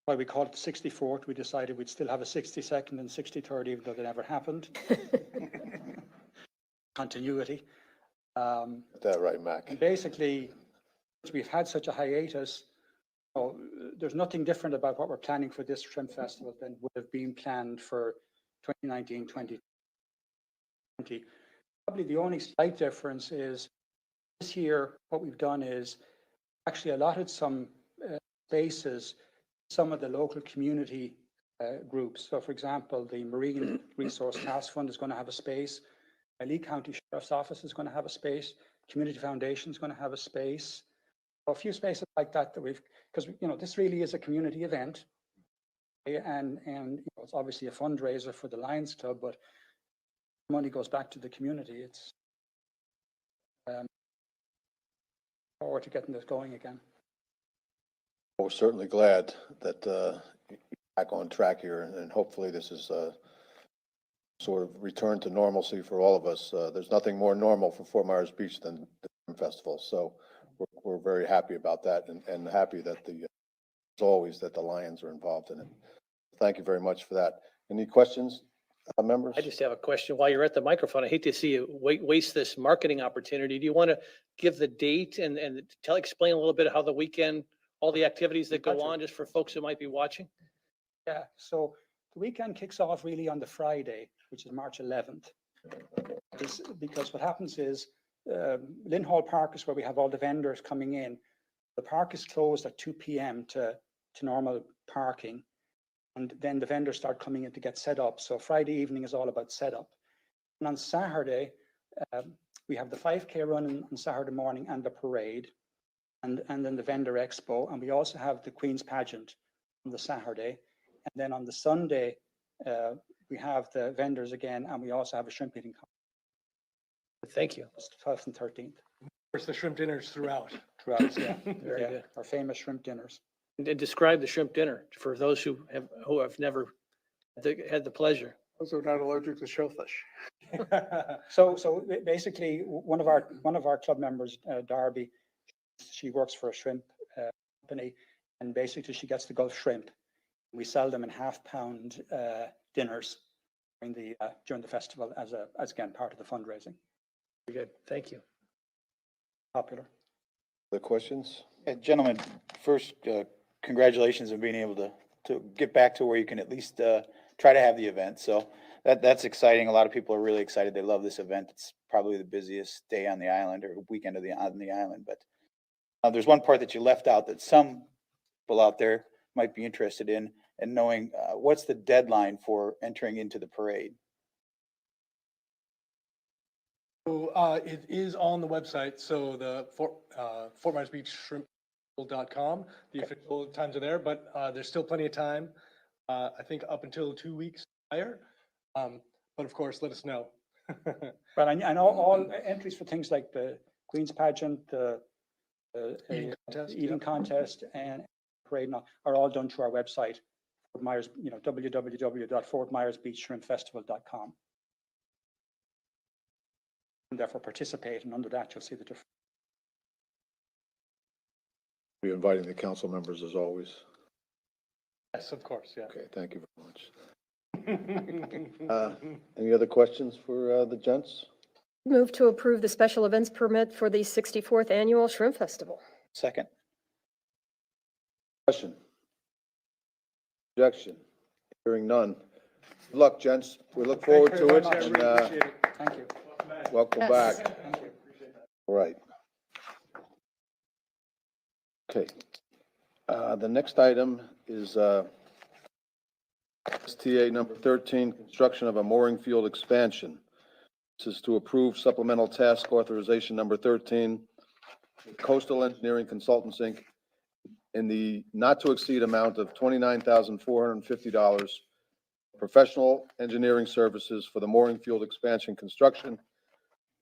Speaker 5: while we called it the 64th, we decided we'd still have a 62nd and 63rd, even though they never happened. Continuity.
Speaker 2: Get that right, Mac.
Speaker 5: And basically, we've had such a hiatus. There's nothing different about what we're planning for this shrimp festival than would have been planned for 2019, 2020. Probably the only slight difference is this year, what we've done is actually allotted some spaces, some of the local community groups. So for example, the Marine Resource Task Fund is going to have a space. Lee County Sheriff's Office is going to have a space. Community Foundation is going to have a space. A few spaces like that we've, because this really is a community event, and it's obviously a fundraiser for the Lions Club, but money goes back to the community. It's forward to getting this going again.
Speaker 2: We're certainly glad that you're back on track here, and hopefully this is sort of return to normalcy for all of us. There's nothing more normal for Fort Myers Beach than the Shrimp Festival, so we're very happy about that, and happy that as always, that the Lions are involved in it. Thank you very much for that. Any questions, members?
Speaker 8: I just have a question. While you're at the microphone, I hate to see you waste this marketing opportunity. Do you want to give the date and explain a little bit how the weekend, all the activities that go on, just for folks who might be watching?
Speaker 5: Yeah, so the weekend kicks off really on the Friday, which is March 11th. Because what happens is Lynn Hall Park is where we have all the vendors coming in. The park is closed at 2 p.m. to normal parking. And then the vendors start coming in to get set up. So Friday evening is all about setup. And on Saturday, we have the 5K run on Saturday morning and the parade, and then the vendor expo. And we also have the Queen's pageant on the Saturday. And then on the Sunday, we have the vendors again, and we also have a shrimp eating contest.
Speaker 8: Thank you.
Speaker 5: 12th and 13th.
Speaker 12: Of course, the shrimp dinners throughout.
Speaker 5: Yeah.
Speaker 8: Very
Speaker 5: Yeah,
Speaker 8: good.
Speaker 5: our famous shrimp dinners.
Speaker 8: And describe the shrimp dinner for those who have never had the pleasure.
Speaker 9: Those who are not allergic to shellfish.
Speaker 5: So basically, one of our club members, Darby, she works for a shrimp company, and basically she gets the Gulf shrimp. We sell them in half-pound dinners during the festival as again part of the fundraising.
Speaker 8: Very good. Thank you.
Speaker 5: Popular.
Speaker 2: Other questions?
Speaker 10: Gentlemen, first, congratulations on being able to get back to where you can at least try to have the event. So that's exciting. A lot of people are really excited. They love this event. It's probably the busiest day on the island or weekend on the island. But there's one part that you left out that some people out there might be interested in, and knowing what's the deadline for entering into the parade.
Speaker 12: So it is on the website. So the Fort Myers Beach Shrimp.com, the official times are there, but there's still plenty of time. I think up until 2 weeks prior. But of course, let us know.
Speaker 5: But I know all entries for things like the Queen's pageant, the eating contest, and parade are all done through our website, Fort Myers, www.fortmyersbeachshrimpfestival.com. And therefore participate, and under that you'll see the difference.
Speaker 2: We're inviting the council members as always.
Speaker 12: Yes, of course, yeah.
Speaker 2: Okay, thank you very much. Any other questions for the gents?
Speaker 6: Move to approve the special events permit for the 64th Annual Shrimp Festival.
Speaker 10: Second.
Speaker 2: Question? Objection? Hearing none. Good luck, gents. We look forward to it.
Speaker 12: I
Speaker 2: And
Speaker 12: really appreciate it.
Speaker 5: Thank you.
Speaker 2: welcome
Speaker 6: Yes.
Speaker 2: back.
Speaker 5: Thank you.
Speaker 2: All right. Okay. The next item is STA number 13, construction of a mooring field expansion. This is to approve supplemental task authorization number 13, Coastal Engineering Consultants, Inc., in the not-to-exceed amount of $29,450, professional engineering services for the mooring field expansion construction,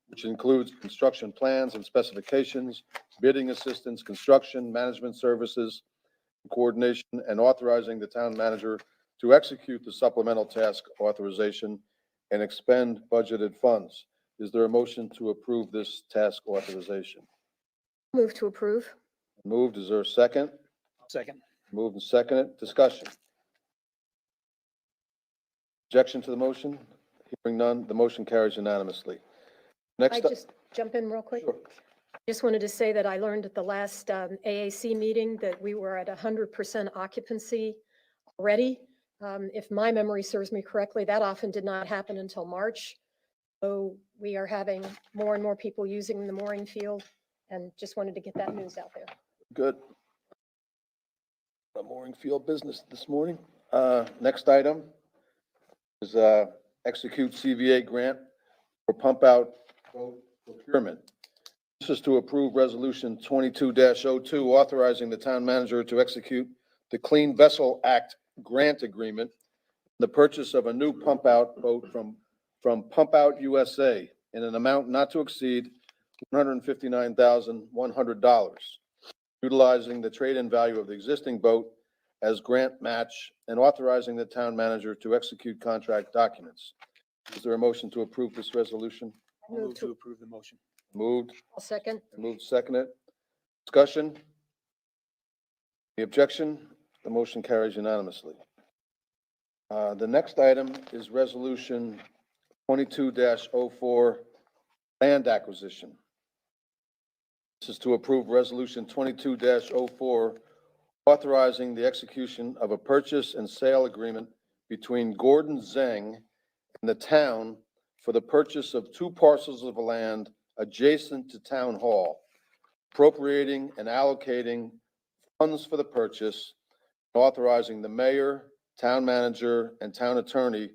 Speaker 2: which includes construction plans and specifications, bidding assistance, construction, management services, coordination, and authorizing the town manager to execute the supplemental task authorization and expend budgeted funds. Is there a motion to approve this task authorization?
Speaker 6: Move to approve.
Speaker 2: Moved. Is there a second?
Speaker 5: Second.
Speaker 2: Moved and seconded. Discussion. Objection to the motion? Hearing none, the motion carries unanimously.
Speaker 6: I
Speaker 2: Next,
Speaker 6: just jump in real quick?
Speaker 2: Sure.
Speaker 6: Just wanted to say that I learned at the last AAC meeting that we were at 100% occupancy already. If my memory serves me correctly, that often did not happen until March. So we are having more and more people using the mooring field, and just wanted to get that news out there.
Speaker 2: good. The mooring field business this morning. Next item is execute CVA grant for pump out boat procurement. This is to approve Resolution 22-02, authorizing the town manager to execute the Clean Vessel Act grant agreement, the purchase of a new pump out boat from Pump Out USA in an amount not to exceed $159,100, utilizing the trade-in value of the existing boat as grant match and authorizing the town manager to execute contract documents. Is there a motion to approve this resolution?
Speaker 5: I'll move to approve the motion.
Speaker 2: Moved,
Speaker 6: I'll second.
Speaker 2: moved, seconded. Discussion? The objection? The motion carries unanimously. The next item is Resolution 22-04, land acquisition. This is to approve Resolution 22-04, authorizing the execution of a purchase and sale agreement between Gordon Zeng and the town for the purchase of 2 parcels of land adjacent to Town Hall, appropriating and allocating funds for the purchase, authorizing the mayor, town manager, and town attorney to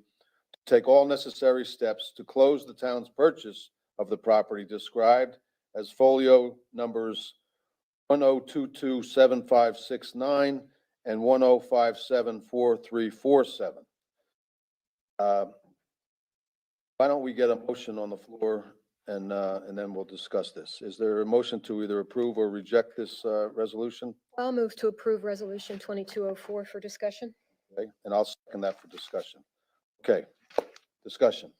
Speaker 2: take all necessary steps to close the town's purchase of the property described as folio numbers 10227569 and 10574347. Why don't we get a motion on the floor and then we'll discuss this. Is there a motion to either approve or reject this resolution?
Speaker 6: I'll move to approve Resolution 2204 for discussion.
Speaker 2: Okay, and I'll second that for discussion. Okay, discussion.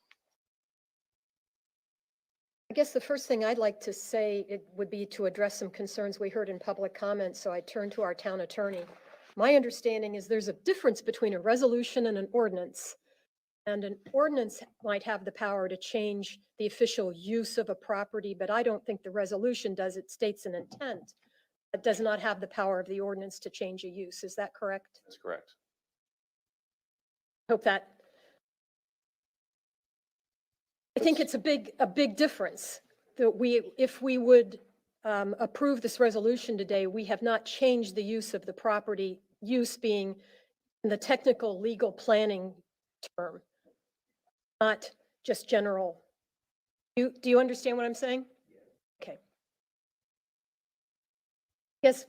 Speaker 6: I guess the first thing I'd like to say, it would be to address some concerns we heard in public comments, so I turn to our town attorney. My understanding is there's a difference between a resolution and an ordinance. And an ordinance might have the power to change the official use of a property, but I don't think the resolution does. It states an intent. It does not have the power of the ordinance to change a use. Is that correct?
Speaker 11: That's correct.
Speaker 6: Hope that. I think it's a big difference that if we would approve this resolution today, we have not changed the use of the property, use being in the technical legal planning term, not just general. Do you understand what I'm saying? Okay. Yes,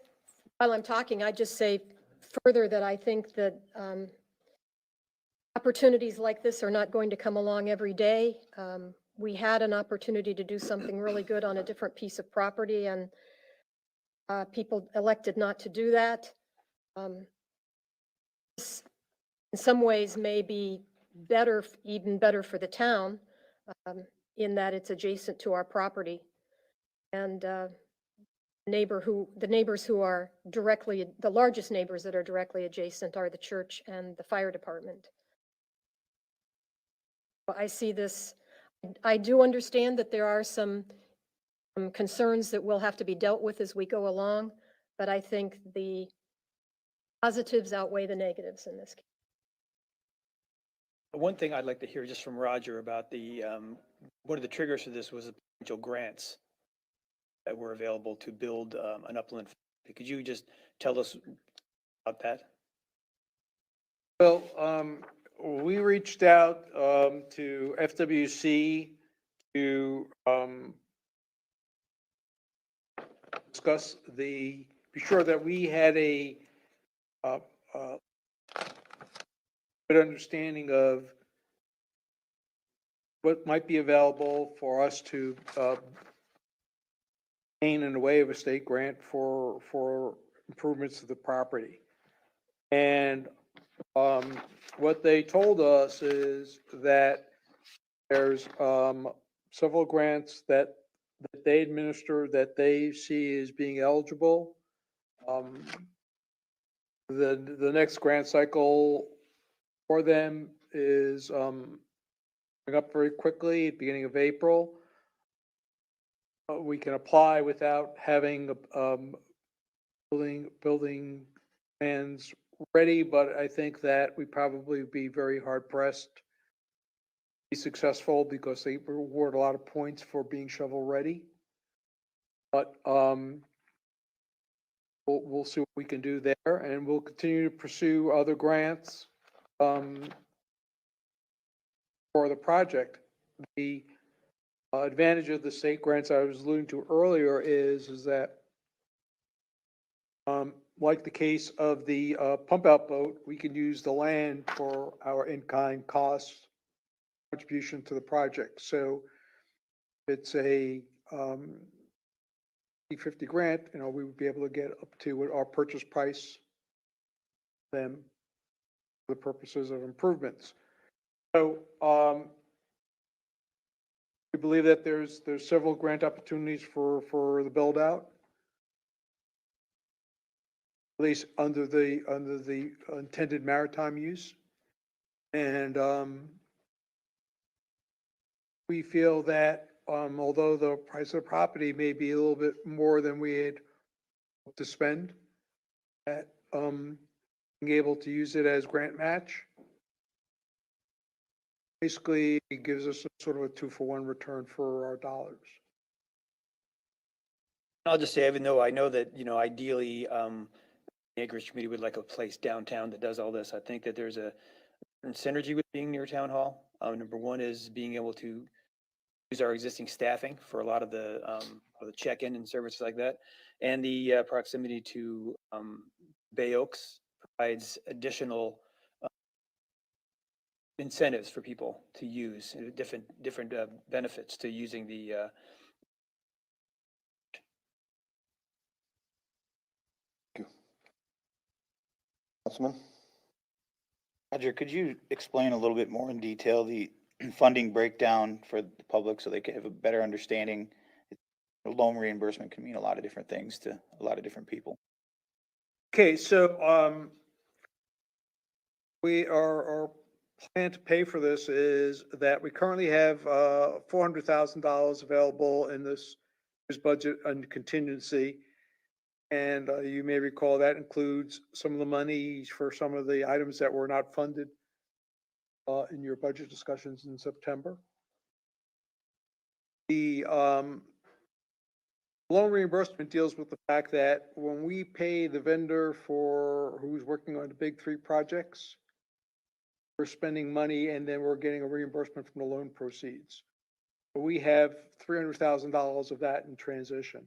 Speaker 6: while I'm talking, I just say further that I think that opportunities like this are not going to come along every day. We had an opportunity to do something really good on a different piece of property, and people elected not to do that. This, in some ways, may be better, even better for the town, in that it's adjacent to our property. And the neighbors who are directly, the largest neighbors that are directly adjacent are the church and the fire department. I see this, I do understand that there are some concerns that will have to be dealt with as we go along, but I think the positives outweigh the negatives in this case.
Speaker 5: One thing I'd like to hear just from Roger about the, one of the triggers for this was the potential grants that were available to build an upland Could you just tell us about that?
Speaker 9: Well, we reached out, to FWC to, discuss be sure that we had a, uh, uh, good understanding of what might be available for us to, gain in the way of a state grant for improvements to the property. And, what they told us is that there's, several grants that they administer that they see as being eligible. The next grant cycle for them is, coming up very quickly, at the beginning of April. We can apply without having, building plans ready, but I think that we probably be very hard pressed to be successful because they reward a lot of points for being shovel ready. But, we'll see what we can do there, and we'll continue to pursue other grants, for the project. The advantage of the state grants I was alluding to earlier is that, like the case of the pump out boat, we can use the land for our in-kind costs contribution to the project. So it's a 50 grant, we would be able to get up to what our purchase price them for the purposes of improvements. So we believe that there's several grant opportunities for the build out, at least under the intended maritime use. And we feel that although the price of the property may be a little bit more than we had hoped to spend, that being able to use it as grant match basically gives us sort of a 2-for-1 return for our dollars.
Speaker 5: I'll just say, even though I know that, ideally, the Acreage Committee would like a place downtown that does all this, I think that there's a synergy with being near Town Hall. Number one is being able to use our existing staffing for a lot of the check-in and services like that. And the proximity to Bay Oaks provides additional incentives for people to use, different benefits to using the
Speaker 2: Councilman?
Speaker 10: Roger, could you explain a little bit more in detail the funding breakdown for the public so they can have a better understanding? Loan reimbursement can mean a lot of different things to a lot of different people.
Speaker 9: Okay, so our plan to pay for this is that we currently have $400,000 available in this year's budget under contingency. And you may recall that includes some of the money for some of the items that were not funded in your budget discussions in September. The loan reimbursement deals with the fact that when we pay the vendor who's working on the big 3 projects, we're spending money and then we're getting a reimbursement from the loan proceeds. We have $300,000 of that in transition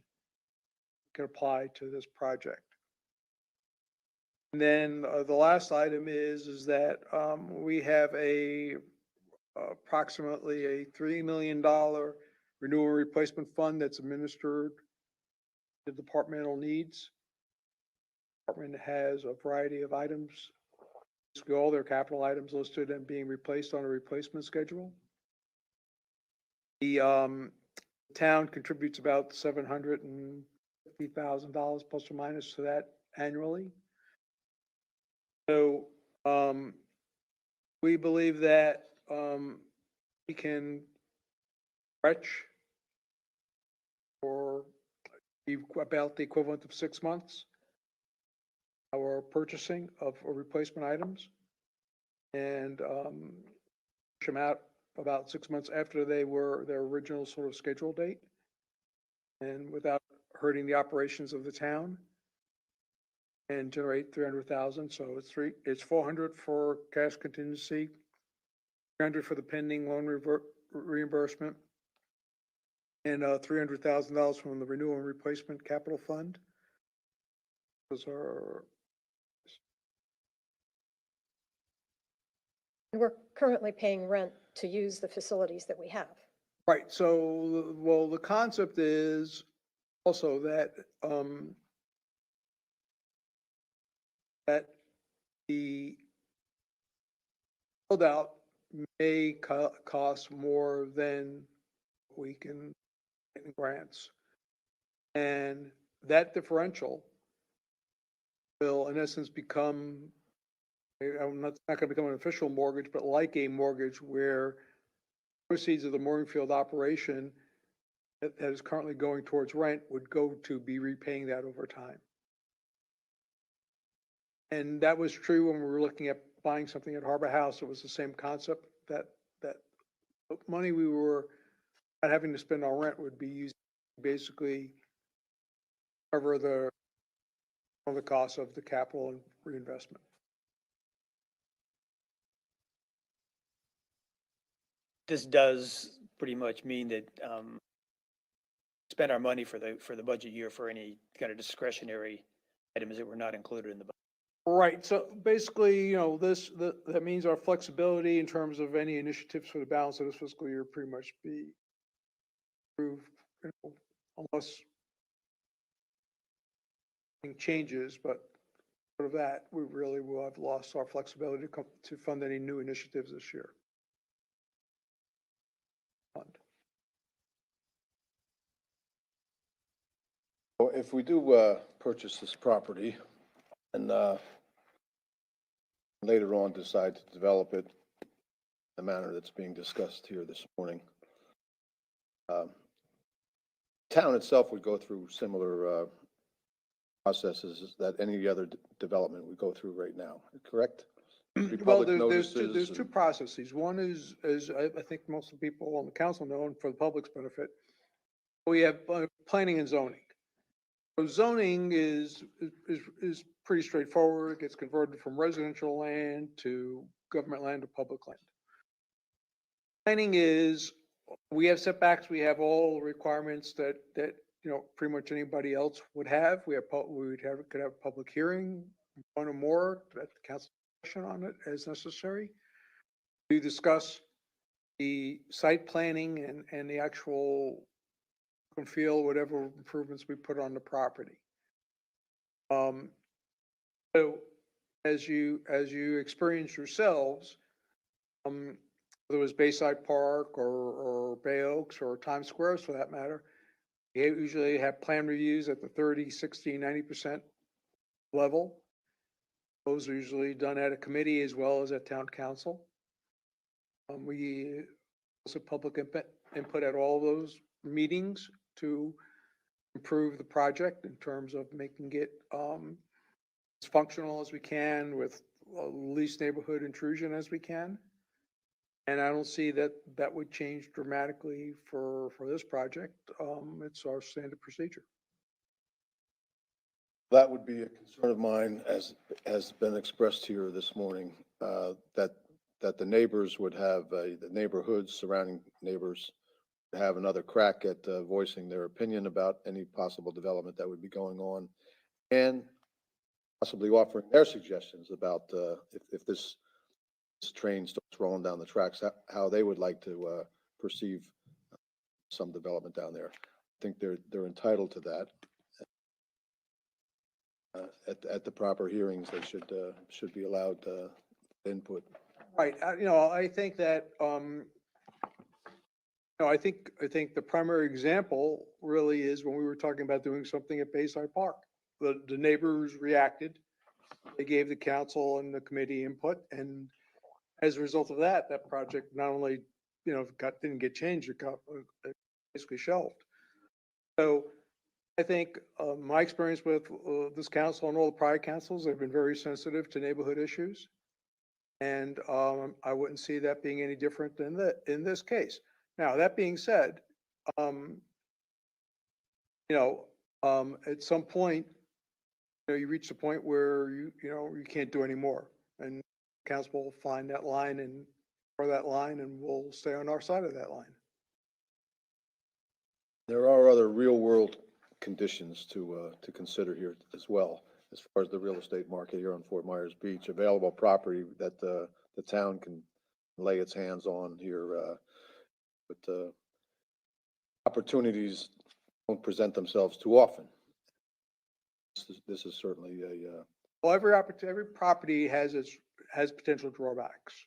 Speaker 9: can apply to this project. And then the last item is that we have approximately a $3 million renewal replacement fund that's administered to departmental needs. The department has a variety of items, basically all their capital items listed and being replaced on a replacement schedule. The town contributes about $750,000 plus or minus to that annually. So we believe that we can stretch for about the equivalent of 6 months our purchasing of replacement items and push them out about 6 months after they were their original sort of schedule date and without hurting the operations of the town. and generate 300,000. So it's 400 for cash contingency, 300 for the pending loan reimbursement, and $300,000 from the renewal and replacement capital fund. Those are,
Speaker 6: And we're currently paying rent to use the facilities that we have.
Speaker 9: right. So, well, the concept is also that, that the build out may cost more than we can get in grants. And that differential will in essence become, I'm not going to become an official mortgage, but like a mortgage where proceeds of the mooring field operation that is currently going towards rent would go to be repaying that over time. And that was true when we were looking at buying something at Harbor House. It was the same concept that money we were not having to spend on rent would be used to basically cover the cost of the capital and reinvestment.
Speaker 5: This does pretty much mean that, spend our money for the budget year for any kind of discretionary items that were not included in the budget.
Speaker 9: Right, so basically, you know, that means our flexibility in terms of any initiatives for the balance of this fiscal year pretty much be approved, you know, unless anything changes, but sort of that, we really will have lost our flexibility to fund any new initiatives this year. Fund.
Speaker 2: Well, if we do purchase this property and later on decide to develop it in the manner that's being discussed here this morning, town itself would go through similar processes that any other development would go through right now, correct?
Speaker 9: Well,
Speaker 2: Public
Speaker 9: there's
Speaker 2: notices
Speaker 9: two
Speaker 2: and-
Speaker 9: processes. One is I think most of the people on the council know, and for the public's benefit, we have planning and zoning. So zoning is pretty straightforward. It gets converted from residential land to government land to public land. Planning is, we have setbacks, we have all the requirements that, you know, pretty much anybody else would have. We could have a public hearing, one or more, let the council discussion on it as necessary. To discuss the site planning and the actual and feel whatever improvements we put on the property. So as you experience yourselves, whether it was Bayside Park or Bay Oaks or Times Square for that matter, you usually have plan reviews at the 30, 60, 90% level. Those are usually done at a committee as well as at town council. We also public input at all those meetings to improve the project in terms of making it as functional as we can with least neighborhood intrusion as we can. And I don't see that would change dramatically for this project. It's our standard procedure.
Speaker 2: That would be a concern of mine, as has been expressed here this morning, that the neighbors would have, the neighborhoods, surrounding neighbors have another crack at voicing their opinion about any possible development that would be going on, and possibly offering their suggestions about if this train starts rolling down the tracks, how they would like to perceive some development down there. I think they're entitled to that. At the proper hearings, they should be allowed input.
Speaker 9: Right. You know, I think that, no, I think the primary example really is when we were talking about doing something at Bayside Park. The neighbors reacted. They gave the council and the committee input, and as a result of that, that project not only, you know, didn't get changed, it got basically shelved. So I think my experience with this council and all the prior councils, they've been very sensitive to neighborhood issues. And I wouldn't see that being any different in this case. Now, that being said, you know, at some point, you reach the point where you can't do any more. And council will find that line and, or that line, and we'll stay on our side of that line.
Speaker 2: There are other real-world conditions to consider here as well, as far as the real estate market here on Fort Myers Beach, available property that the town can lay its hands on here. But opportunities don't present themselves too often. This is certainly a,
Speaker 9: Well, every property has potential drawbacks.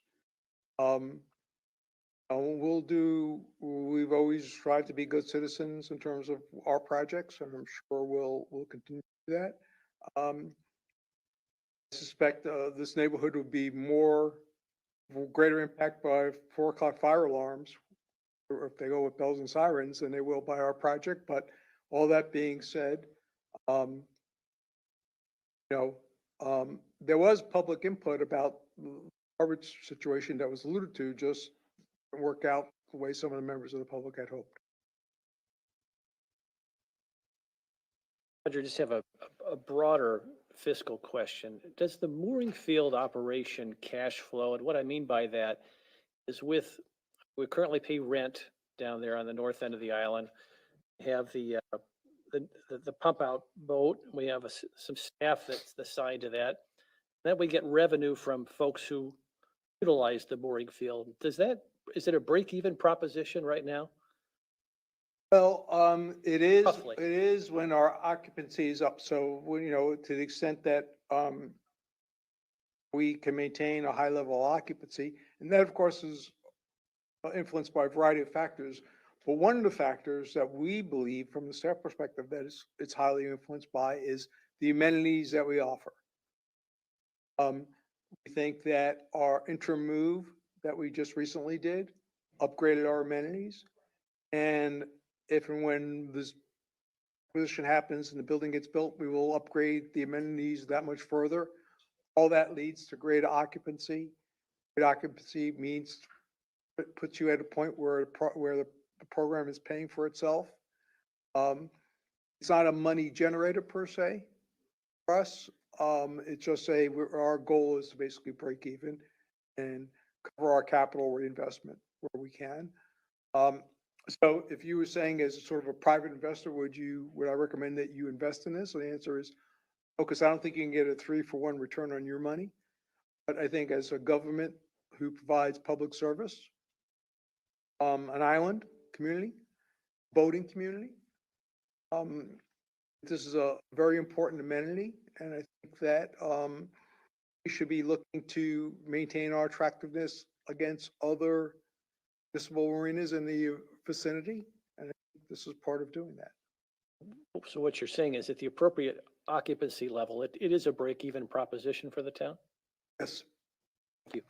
Speaker 9: We've always tried to be good citizens in terms of our projects, and I'm sure we'll continue to do that. I suspect this neighborhood would be greater impact by 4 o'clock fire alarms, or if they go with bells and sirens, than they will by our project. But all that being said, there was public input about the garbage situation that was alluded to, just didn't work out the way some of the members of the public had hoped.
Speaker 8: Roger, just have a broader fiscal question. Does the mooring field operation cash flow? And what I mean by that is we currently pay rent down there on the north end of the island, have the pump out boat. We have some staff that's assigned to that. Then we get revenue from folks who utilize the mooring field. Is it a break-even proposition right now?
Speaker 9: Well, it
Speaker 8: Roughly.
Speaker 9: is when our occupancy is up. So when, to the extent that, we can maintain a high level of occupancy, and that of course is influenced by a variety of factors. But one of the factors that we believe from the staff perspective that it's highly influenced by is the amenities that we offer. We think that our interim move that we just recently did upgraded our amenities. And if and when this position happens and the building gets built, we will upgrade the amenities that much further. All that leads to greater occupancy. Great occupancy means it puts you at a point where the program is paying for itself. It's not a money generator per se for us. It's just our goal is to basically break even and cover our capital reinvestment where we can. So if you were saying as a sort of a private investor, would I recommend that you invest in this? And the answer is no, because I don't think you can get a 3-for-1 return on your money. But I think as a government who provides public service, an island community, boating community, this is a very important amenity. And I think that we should be looking to maintain our attractiveness against other municipal marinas in the vicinity. And I think this is part of doing that.
Speaker 8: So what you're saying is at the appropriate occupancy level, it is a break-even proposition for the town?
Speaker 9: Yes.
Speaker 8: Thank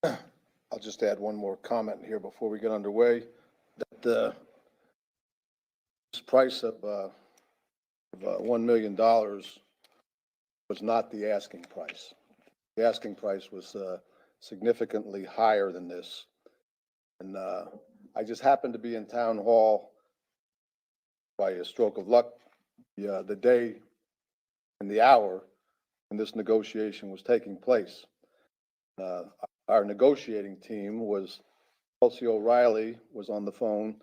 Speaker 8: you.
Speaker 2: I'll just add one more comment here before we get underway, that this price of $1 million was not the asking price. The asking price was significantly higher than this. And I just happened to be in town hall by a stroke of luck the day and the hour when this negotiation was taking place. Our negotiating team was, Elsie O'Reilly was on the phone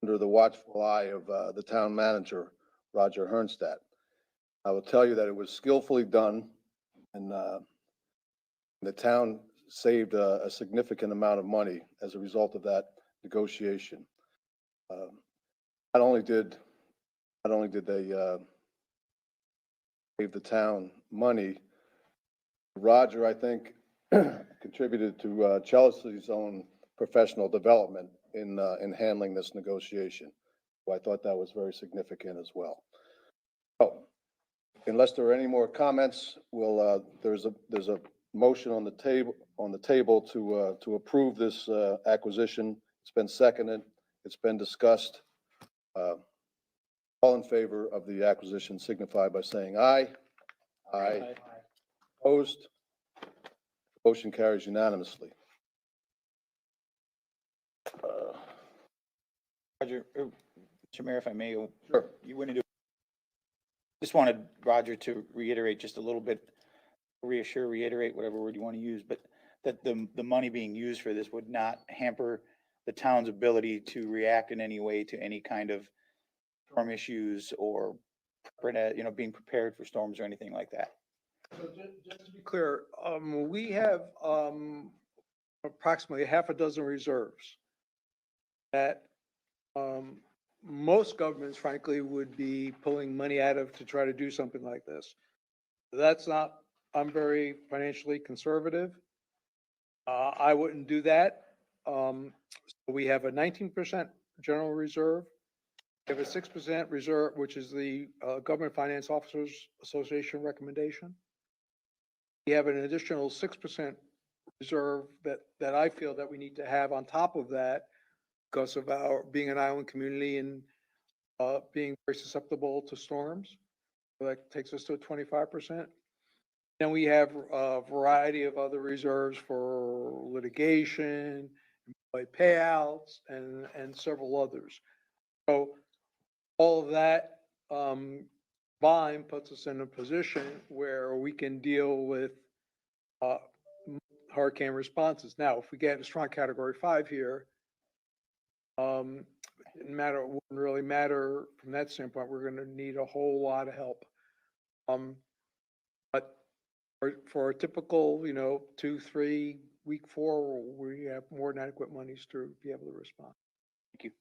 Speaker 2: under the watchful eye of the town manager, Roger Hernstadt. I will tell you that it was skillfully done, and the town saved a significant amount of money as a result of that negotiation. Not only did they save the town money, Roger, I think, contributed to Chelsea's own professional development in handling this negotiation. So I thought that was very significant as well. So, unless there are any more comments, there's a motion on the table to approve this acquisition. It's been seconded. It's been discussed. All in favor of the acquisition signify by saying aye. Aye. Opposed? Motion carries unanimously.
Speaker 10: Roger, Mr. Mayor, if I may,
Speaker 2: Sure.
Speaker 10: you went into, just wanted Roger to reiterate just a little bit, reiterate, whatever word you want to use, but that the money being used for this would not hamper the town's ability to react in any way to any kind of storm issues or, being prepared for storms or anything like that.
Speaker 9: So just to be clear, we have, approximately half a dozen reserves that, most governments frankly would be pulling money out of to try to do something like this. That's not, I'm very financially conservative. I wouldn't do that. We have a 19% general reserve. We have a 6% reserve, which is the Government Finance Officers Association recommendation. We have an additional 6% reserve that I feel that we need to have on top of that because of our being an island community and being very susceptible to storms. So that takes us to 25%. Then we have a variety of other reserves for litigation, employee payouts, and several others. So all of that combined puts us in a position where we can deal with hurricane responses. Now, if we get a strong Category 5 here, it wouldn't really matter from that standpoint. We're going to need a whole lot of help. But for a typical, 2-3 week 4, we have more than adequate monies to be able to respond.
Speaker 10: Thank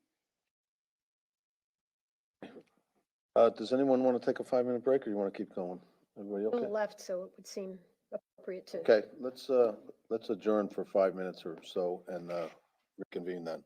Speaker 10: you.
Speaker 2: Does anyone want to take a 5-minute break or you want to keep going? Everybody okay?
Speaker 6: Bill left, so it would seem appropriate to.
Speaker 2: Okay, let's adjourn for 5 minutes or so and reconvene then.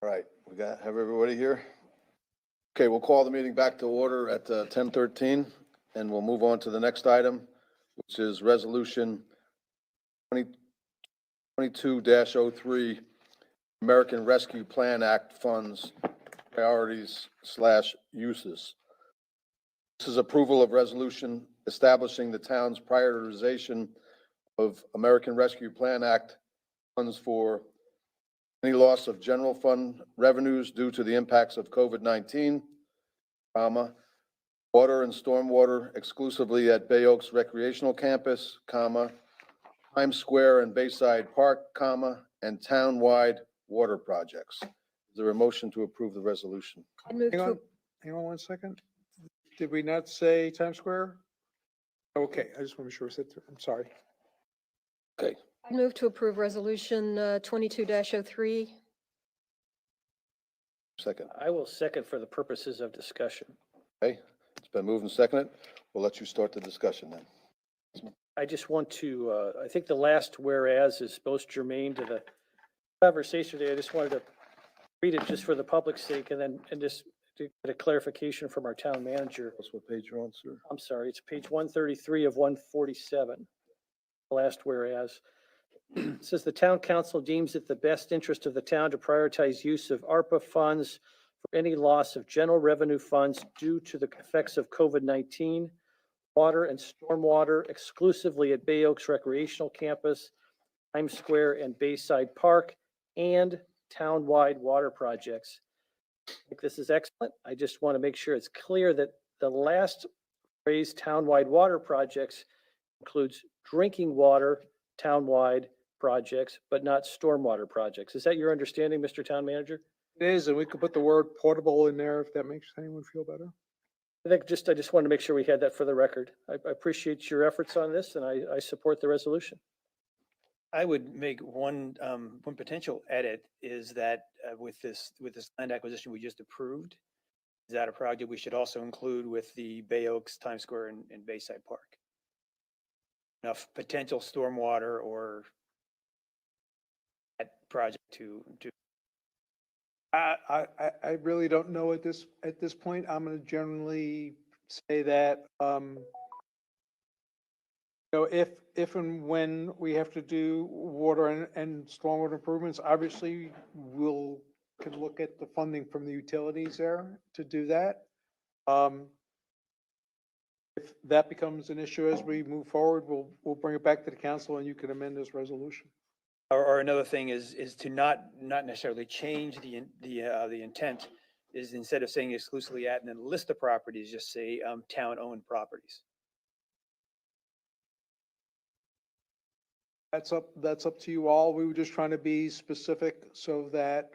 Speaker 2: All right, have everybody here? Okay, we'll call the meeting back to order at 10:13, and we'll move on to the next item, which is Resolution 2022-03, American Rescue Plan Act Funds Priorities/Uses. This is approval of resolution establishing the town's prioritization of American Rescue Plan Act funds for any loss of general fund revenues due to the impacts of COVID-19, water and stormwater exclusively at Bay Oaks Recreational Campus, Times Square and Bayside Park, and townwide water projects. Is there a motion to approve the resolution?
Speaker 6: I'd move to,
Speaker 9: Hang on 1 second. Did we not say Times Square? Okay, I just want to be sure we said, I'm sorry.
Speaker 2: Okay,
Speaker 6: I'd move to approve resolution 22-03.
Speaker 2: second.
Speaker 8: I will second for the purposes of discussion.
Speaker 2: Okay, it's been moved and seconded. We'll let you start the discussion then.
Speaker 8: I just want to, I think the last whereas is most germane to the conversation today. I just wanted to read it just for the public's sake and just to get a clarification from our town manager.
Speaker 2: That's what page you're on, sir?
Speaker 8: I'm sorry, it's page 133 of 147. Last whereas. It says the town council deems it the best interest of the town to prioritize use of ARPA funds for any loss of general revenue funds due to the effects of COVID-19, water and stormwater exclusively at Bay Oaks Recreational Campus, Times Square and Bayside Park, and townwide water projects. I think this is excellent. I just want to make sure it's clear that the last phrase, townwide water projects, includes drinking water townwide projects, but not stormwater projects. Is that your understanding, Mr. Town Manager?
Speaker 9: It is, and we could put the word portable in there if that makes anyone feel better.
Speaker 8: I just wanted to make sure we had that for the record. I appreciate your efforts on this, and I support the resolution.
Speaker 5: I would make one potential edit is that with this land acquisition we just approved, is that a project we should also include with the Bay Oaks, Times Square and Bayside Park? Enough potential stormwater or that project to
Speaker 9: I really don't know at this point. I'm going to generally say that, if and when we have to do water and stormwater improvements, obviously could look at the funding from the utilities there to do that. If that becomes an issue as we move forward, we'll bring it back to the council and you can amend this resolution.
Speaker 5: or another thing is to not necessarily change the intent, is instead of saying exclusively at and then list the properties, just say town-owned properties.
Speaker 9: That's up to you all. We were just trying to be specific so that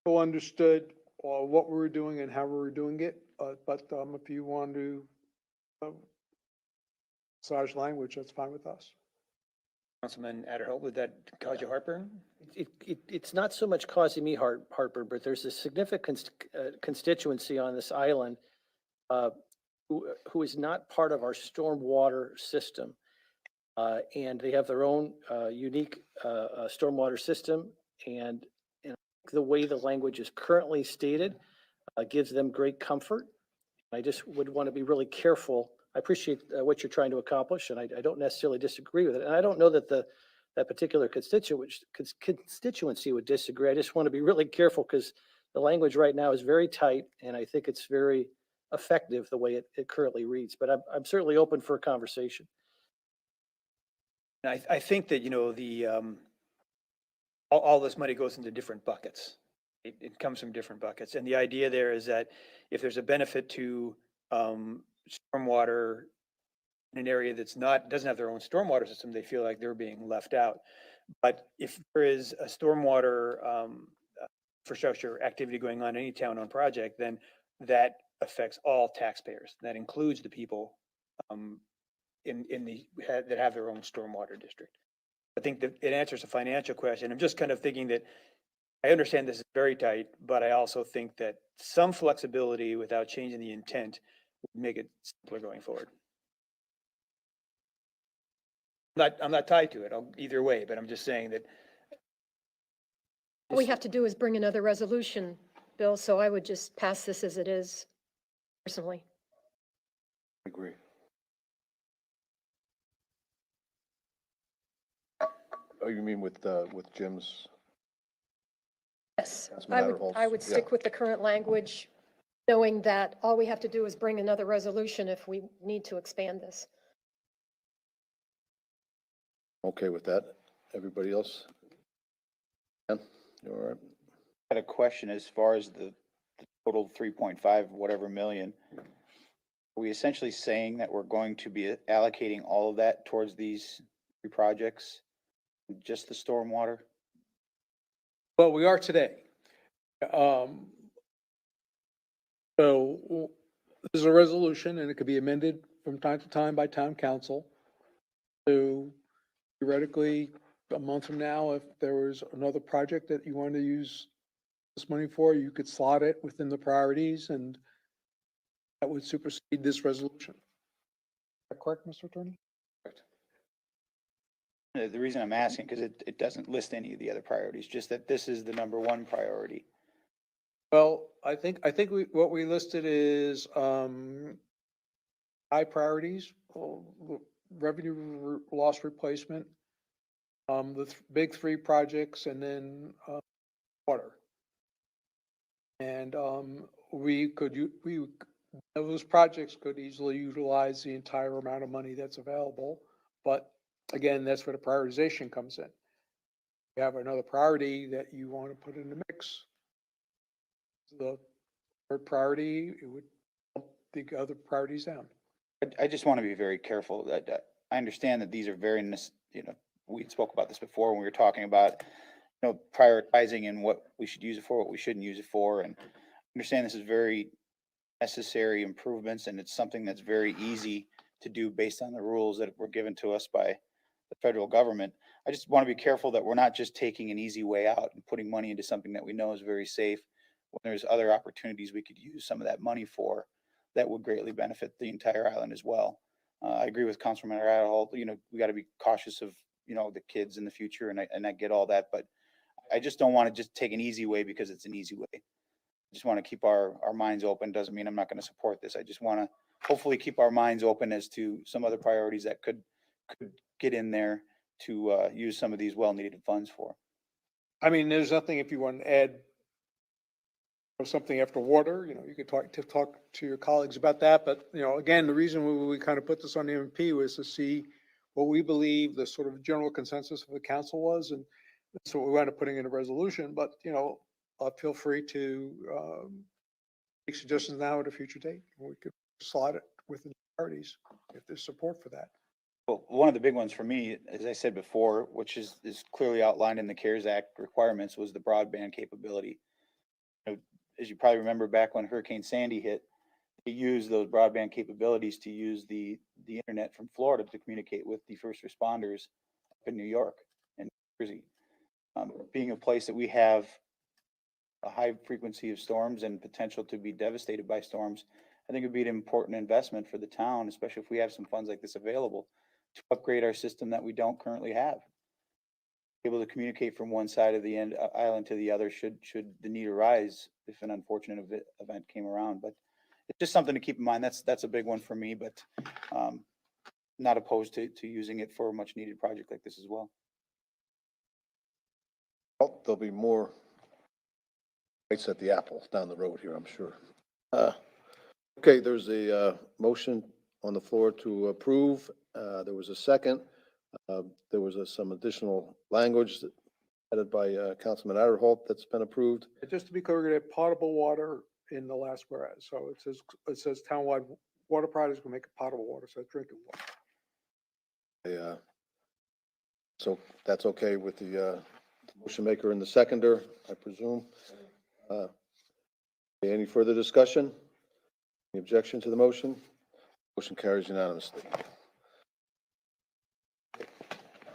Speaker 9: people understood what we were doing and how we were doing it. But if you want to massage language, that's fine with us.
Speaker 5: Councilman Adderholt, would that cause you heartburn?
Speaker 8: It's not so much causing me heartburn, but there's a significant constituency on this island who is not part of our stormwater system. And they have their own unique stormwater system. And the way the language is currently stated gives them great comfort. I just would want to be really careful. I appreciate what you're trying to accomplish, and I don't necessarily disagree with it. And I don't know that that particular constituency would disagree. I just want to be really careful because the language right now is very tight, and I think it's very effective the way it currently reads. But I'm certainly open for a conversation.
Speaker 5: I think that, all this money goes into different buckets. It comes from different buckets. And the idea there is that if there's a benefit to stormwater in an area doesn't have their own stormwater system, they feel like they're being left out. But if there is a stormwater infrastructure activity going on in any town-owned project, then that affects all taxpayers. That includes the people that have their own stormwater district. I think that it answers a financial question. I'm just kind of thinking that I understand this is very tight, but I also think that some flexibility without changing the intent would make it simpler going forward. I'm not tied to it either way, but I'm just saying that
Speaker 6: All we have to do is bring another resolution, Bill, so I would just pass this as it is personally.
Speaker 2: Agree. Oh, you mean with Jim's?
Speaker 6: Yes,
Speaker 2: Councilman
Speaker 6: I
Speaker 2: Adderholt's,
Speaker 6: would
Speaker 2: yeah.
Speaker 6: stick with the current language, knowing that all we have to do is bring another resolution if we need to expand this.
Speaker 2: Okay with that. Everybody else? Ken, you all right?
Speaker 10: Had a question as far as the total 3.5 whatever million. Are we essentially saying that we're going to be allocating all of that towards these three projects? Just the stormwater?
Speaker 9: Well, we are today. So this is a resolution and it could be amended from time to time by town council. So theoretically, a month from now, if there was another project that you wanted to use this money for, you could slot it within the priorities and that would supersede this resolution. Is that correct, Mr. Attorney?
Speaker 10: The reason I'm asking, because it doesn't list any of the other priorities, just that this is the number one priority.
Speaker 9: Well, I think what we listed is, high priorities, revenue loss replacement, the big three projects, and then, water. And, those projects could easily utilize the entire amount of money that's available. But again, that's where the prioritization comes in. You have another priority that you want to put in the mix. The third priority, it would bump the other priorities down.
Speaker 10: I just want to be very careful that I understand that these are very, we spoke about this before when we were talking about, prioritizing and what we should use it for, what we shouldn't use it for. And I understand this is very necessary improvements and it's something that's very easy to do based on the rules that were given to us by the federal government. I just want to be careful that we're not just taking an easy way out and putting money into something that we know is very safe when there's other opportunities we could use some of that money for that would greatly benefit the entire island as well. I agree with Councilman Adderholt, we got to be cautious of, the kids in the future and I get all that, but I just don't want to just take an easy way because it's an easy way. I just want to keep our minds open. Doesn't mean I'm not going to support this. I just want to hopefully keep our minds open as to some other priorities that could get in there to use some of these well-needed funds for.
Speaker 9: I mean, there's nothing, if you want to add something after water, you could talk to your colleagues about that. But, again, the reason we kind of put this on the MP was to see what we believe the sort of general consensus of the council was. And that's what we wound up putting in a resolution. But, feel free to make suggestions now at a future date. We could slot it within the priorities if there's support for that.
Speaker 10: Well, one of the big ones for me, as I said before, which is clearly outlined in the CARES Act requirements, was the broadband capability. As you probably remember back when Hurricane Sandy hit, they used those broadband capabilities to use the internet from Florida to communicate with the first responders up in New York and New Jersey. Being a place that we have a high frequency of storms and potential to be devastated by storms, I think it'd be an important investment for the town, especially if we have some funds like this available, to upgrade our system that we don't currently have. Able to communicate from one side of the island to the other should the need arise if an unfortunate event came around. But it's just something to keep in mind. That's a big one for me, but not opposed to using it for a much needed project like this as well.
Speaker 2: Well, there'll be more bites at the apple down the road here, I'm sure. Okay, there's a motion on the floor to approve. There was a second. There was some additional language added by Councilman Adderholt that's been approved.
Speaker 9: Just to be clear, we're going to have potable water in the last whereas. So it says townwide water products will make it potable water, so it's drinking water.
Speaker 2: So that's okay with the motion maker and the seconder, I presume. Any further discussion? Any objection to the motion? Motion carries unanimously.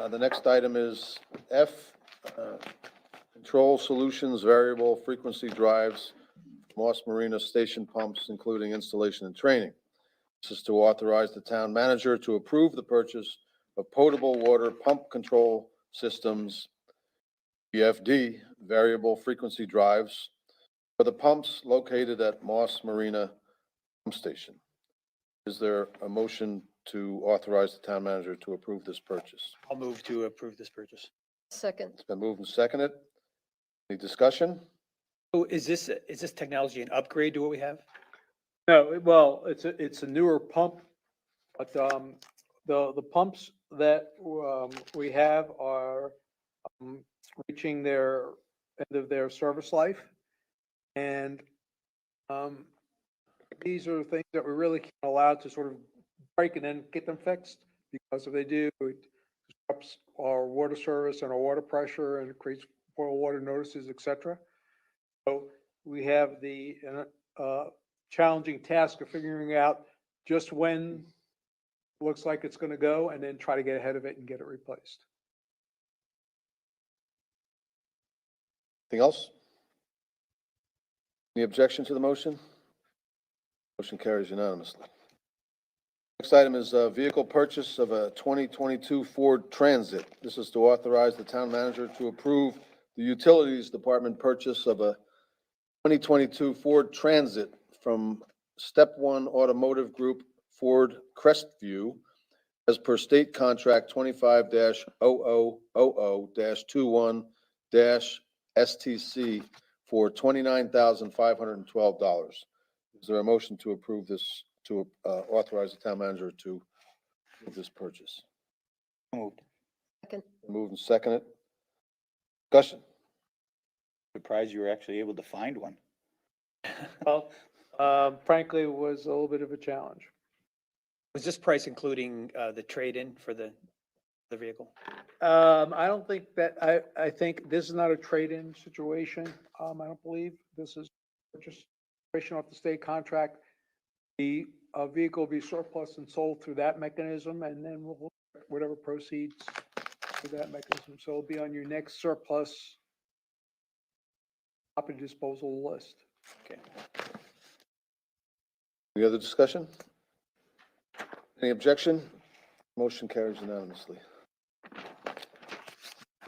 Speaker 2: The next item is F, Control Solutions Variable Frequency Drives, Moss Marina Station Pumps, including installation and training. This is to authorize the town manager to approve the purchase of potable water pump control systems VFD, variable frequency drives for the pumps located at Moss Marina Pump Station. Is there a motion to authorize the town manager to approve this purchase?
Speaker 5: I'll move to approve this purchase.
Speaker 6: Second.
Speaker 2: It's been moved and seconded. Any discussion?
Speaker 5: Oh, is this technology an upgrade to what we have?
Speaker 9: No, well, it's a newer pump, but, the pumps that, we have are, reaching their end of their service life. And, these are things that we really can't allow to sort of break and then get them fixed, because if they do, it disrupts our water service and our water pressure, and it creates boil water notices, et cetera. So we have the, challenging task of figuring out just when it looks like it's gonna go, and then try to get ahead of it and get it replaced.
Speaker 2: Anything else? Any objection to the motion? Motion carries unanimously. Next item is vehicle purchase of a 2022 Ford Transit. This is to authorize the town manager to approve the Utilities Department purchase of a 2022 Ford Transit from Step One Automotive Group Ford Crestview as per state contract 25-0000-21-STC for $29,512. Is there a motion to approve this, to authorize the town manager to approve this purchase?
Speaker 10: Moved.
Speaker 6: Second.
Speaker 2: Moved and seconded. Discussion.
Speaker 10: Surprised you were actually able to find one.
Speaker 9: Well, frankly, it was a little bit of a challenge.
Speaker 5: Was this price including the trade-in for the vehicle?
Speaker 9: I don't think that, I think this is not a trade-in situation. I don't believe this is purchase off the state contract. The vehicle will be surplus and sold through that mechanism, and then we'll, whatever proceeds through that mechanism. So it'll be on your next surplus property disposal list.
Speaker 5: Okay.
Speaker 2: Any other discussion? Any objection? Motion carries unanimously.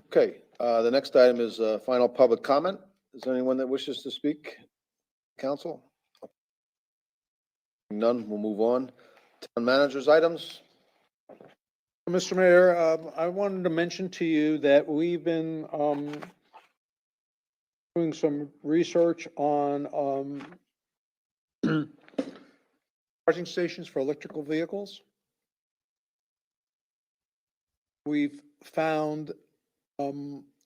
Speaker 2: Okay, the next item is final public comment. Is there anyone that wishes to speak? Council? None, we'll move on. Town managers' items.
Speaker 9: Mr. Mayor, I wanted to mention to you that we've been doing some research on charging stations for electrical vehicles. We've found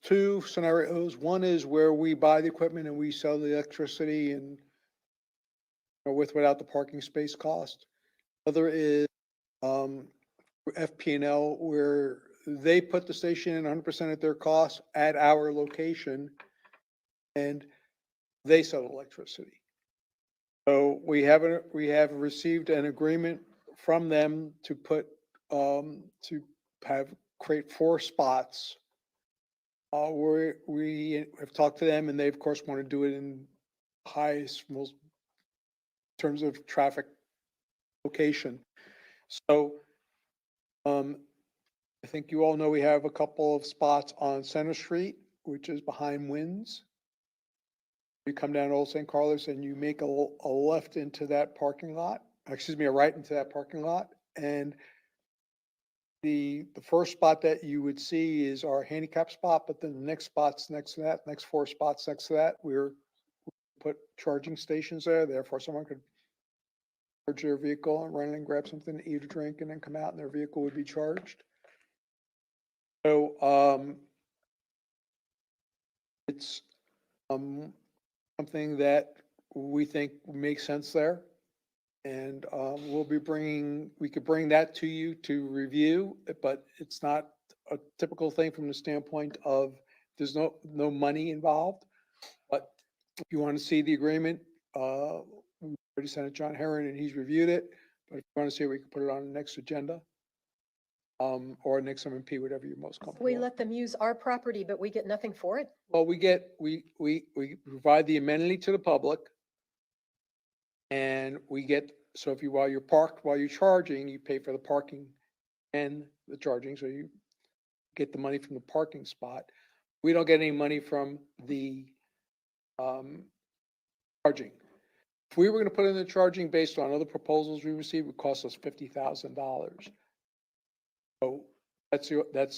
Speaker 9: two scenarios. One is where we buy the equipment and we sell the electricity and with without the parking space cost. Other is FP&L, where they put the station in 100% at their cost at our location, and they sell electricity. So we have received an agreement from them to put create 4 spots. Where we have talked to them, and they of course want to do it in highest, most terms of traffic location. So I think you all know we have a couple of spots on Center Street, which is behind Wynn's. You come down Old St. Carlos and you make a left into that parking lot, excuse me, a right into that parking lot. And the first spot that you would see is our handicap spot, but then the next spots next to that, next 4 spots next to that, we put charging stations there. Therefore, someone could charge their vehicle and run in and grab something to eat or drink and then come out and their vehicle would be charged. So it's something that we think makes sense there. And we'll be we could bring that to you to review, but it's not a typical thing from the standpoint of there's no money involved. But if you want to see the agreement, we already sent it to John Herron and he's reviewed it. But if you want to see it, we can put it on the next agenda. Or next MMP, whatever you're most comfortable
Speaker 6: We
Speaker 9: with.
Speaker 6: let them use our property, but we get nothing for it.
Speaker 9: Well, we provide the amenity to the public. And we get, so if you, while you're charging, you pay for the parking and the charging, so you get the money from the parking spot. we don't get any money from the charging. If we were going to put in the charging based on other proposals we received, it would cost us $50,000. So that's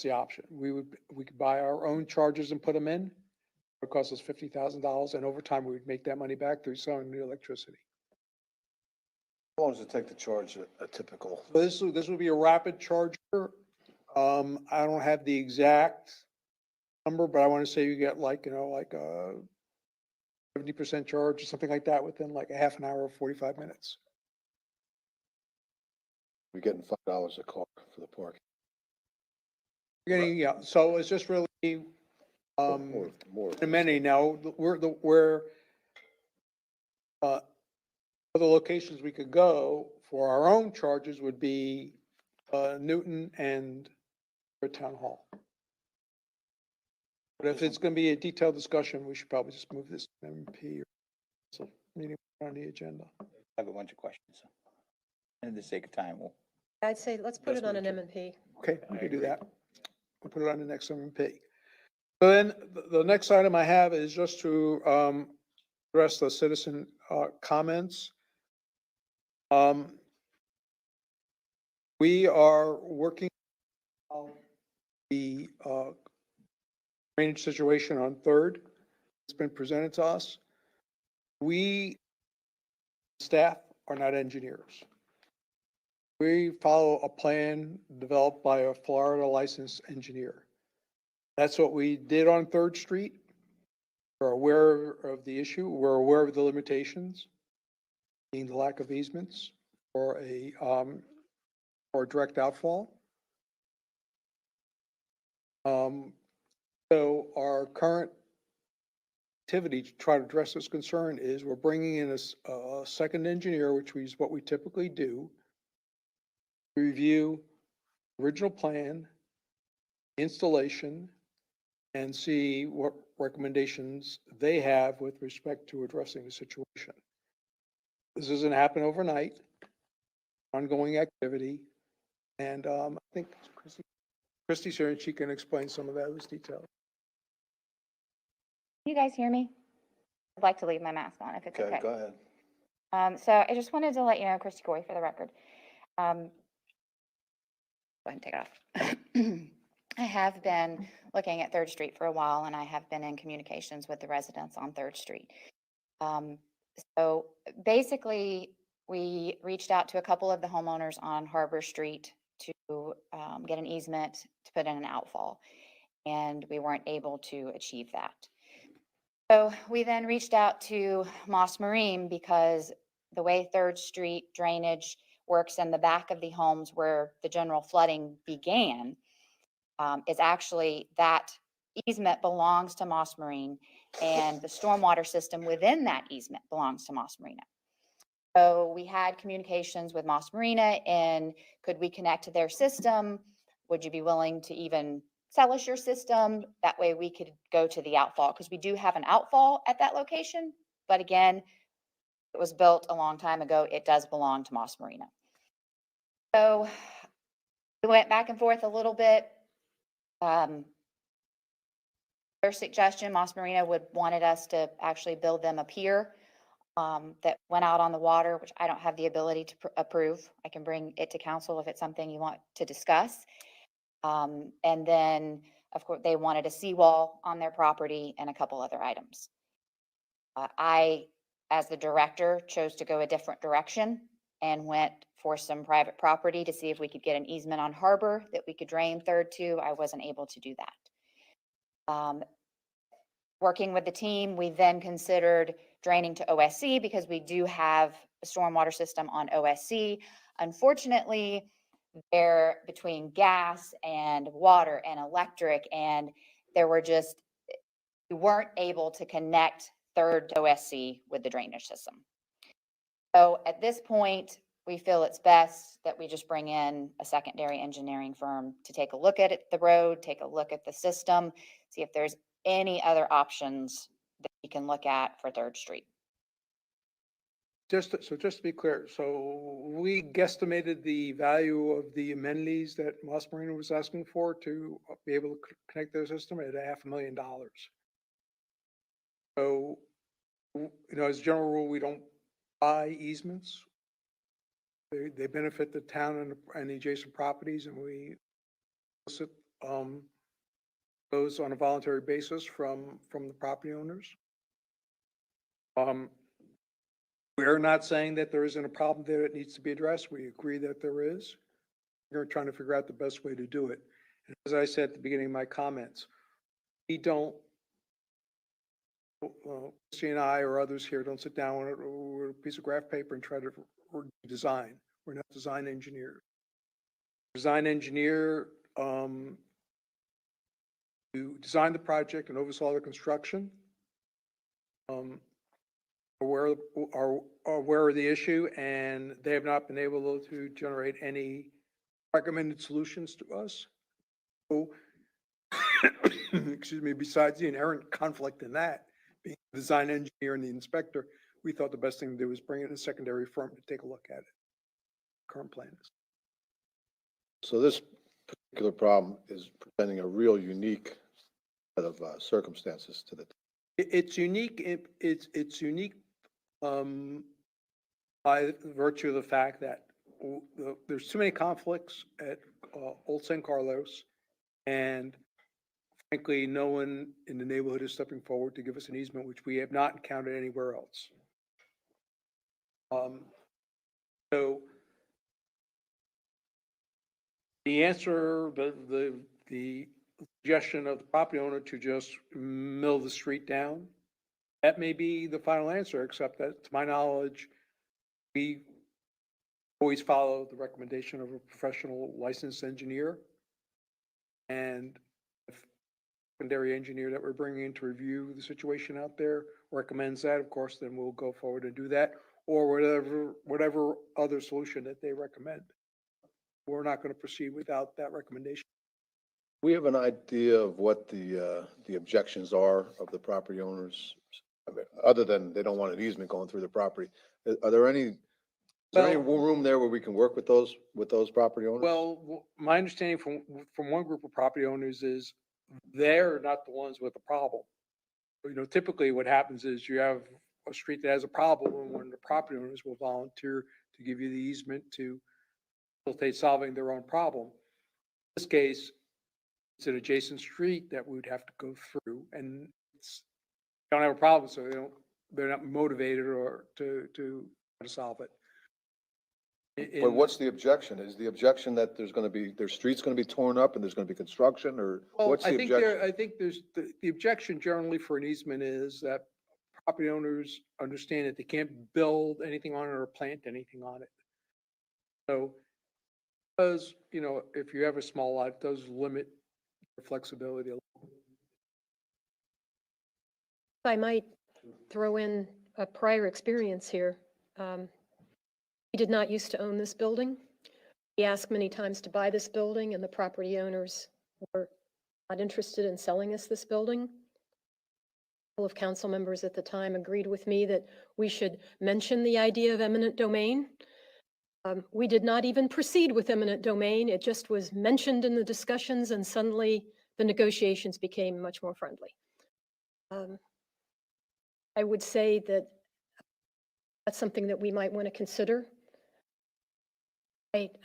Speaker 9: the option. We could buy our own chargers and put them in. It would cost us $50,000, and over time, we would make that money back through selling the electricity.
Speaker 2: How long does it take to charge a typical?
Speaker 9: So this would be a rapid charger. I don't have the exact number, but I want to say you get like a 70% charge or something like that within like a half an hour or 45 minutes.
Speaker 2: We're getting $5 a car for the park.
Speaker 9: You're getting, yeah, so it's just really,
Speaker 2: More.
Speaker 9: many now, other locations we could go for our own charges would be, Newton and for Town Hall. But if it's gonna be a detailed discussion, we should probably just move this to MP or some meeting on the agenda.
Speaker 10: I have a bunch of questions. And for the sake of time, we'll.
Speaker 6: I'd say let's put it on an M&P.
Speaker 9: Okay, we can do that. We'll put it on the next MP. So then the next item I have is just to address the citizen comments. We are working on the drainage situation on Third. It's been presented to us. We, staff, are not engineers. We follow a plan developed by a Florida licensed engineer. That's what we did on Third Street. We're aware of the issue. We're aware of the limitations, being the lack of easements or a direct outfall. So our current activity to try to address this concern is we're bringing in a second engineer, which is what we typically do, to review original plan, installation, and see what recommendations they have with respect to addressing the situation. This doesn't happen overnight, ongoing activity, and I think Christie's here and she can explain some of those details.
Speaker 13: You guys hear me? I'd like to leave my mask on if it's
Speaker 2: Okay,
Speaker 13: okay.
Speaker 2: go ahead.
Speaker 13: So I just wanted to let you know, Christy Goy for the record. Go ahead and take it off. I have been looking at Third Street for a while, and I have been in communications with the residents on Third Street. So basically, we reached out to a couple of the homeowners on Harbor Street to get an easement to put in an outfall, and we weren't able to achieve that. So we then reached out to Moss Marine because the way Third Street drainage works in the back of the homes where the general flooding began is actually that easement belongs to Moss Marine, and the stormwater system within that easement belongs to Moss Marina. So we had communications with Moss Marina, and could we connect to their system? Would you be willing to even sell us your system? That way we could go to the outfall, because we do have an outfall at that location. But again, it was built a long time ago. It does belong to Moss Marina. So we went back and forth a little bit. Their suggestion, Moss Marina wanted us to actually build them a pier that went out on the water, which I don't have the ability to approve. I can bring it to council if it's something you want to discuss. And then, of course, they wanted a seawall on their property and a couple other items. I, as the director, chose to go a different direction and went for some private property to see if we could get an easement on Harbor that we could drain Third to. I wasn't able to do that. Working with the team, we then considered draining to OSC because we do have a stormwater system on OSC. Unfortunately, they're between gas and water and electric, and there were just, we weren't able to connect Third to OSC with the drainage system. So at this point, we feel it's best that we just bring in a secondary engineering firm to take a look at it, the road, take a look at the system, see if there's any other options that we can look at for Third Street.
Speaker 9: just to be clear, so we guesstimated the value of the amenities that Moss Marina was asking for to be able to connect their system at $500,000. So, as a general rule, we don't buy easements. They benefit the town and the adjacent properties, and we solicit those on a voluntary basis from the property owners. We're not saying that there isn't a problem there that needs to be addressed. We agree that there is. We're trying to figure out the best way to do it. And as I said at the beginning of my comments, we don't, Christy and I or others here don't sit down with a piece of graph paper and try to design. We're not design engineers. Design engineer who designed the project and oversaw the construction are aware of the issue, and they have not been able to generate any recommended solutions to us. So, excuse me, besides the inherent conflict in that, being the design engineer and the inspector, we thought the best thing to do was bring in a secondary firm to take a look at it. Current plan is.
Speaker 2: So this particular problem is presenting a real unique set of circumstances to the.
Speaker 9: It's unique, it's unique by virtue of the fact that there's too many conflicts at Old San Carlos, and frankly, no one in the neighborhood is stepping forward to give us an easement, which we have not encountered anywhere else. So the answer, the suggestion of the property owner to just mill the street down, that may be the final answer, except that to my knowledge, we always follow the recommendation of a professional licensed engineer. And if the secondary engineer that we're bringing in to review the situation out there recommends that, of course, then we'll go forward and do that, or whatever other solution that they recommend. We're not going to proceed without that recommendation.
Speaker 2: We have an idea of what the objections are of the property owners, I mean, other than they don't want an easement going through the property. Are there any, is there any room there where we can work with those property owners?
Speaker 9: Well, my understanding from one group of property owners is they're not the ones with the problem. Typically what happens is you have a street that has a problem, and one of the property owners will volunteer to give you the easement to facilitate solving their own problem. In this case, it's an adjacent street that we would have to go through, and don't have a problem, so they're not motivated or to solve it.
Speaker 2: But what's the objection? Is the objection that their street's going to be torn up and there's going to be construction, or what's the objection?
Speaker 9: I think there's the objection generally for an easement is that property owners understand that they can't build anything on it or plant anything on it. So, because, if you have a small lot, it does limit your flexibility a little.
Speaker 6: If I might throw in a prior experience here. We did not used to own this building. We asked many times to buy this building, and the property owners were not interested in selling us this building. A couple of council members at the time agreed with me that we should mention the idea of eminent domain. We did not even proceed with eminent domain. It just was mentioned in the discussions, and suddenly the negotiations became much more friendly. I would say that that's something that we might want to consider.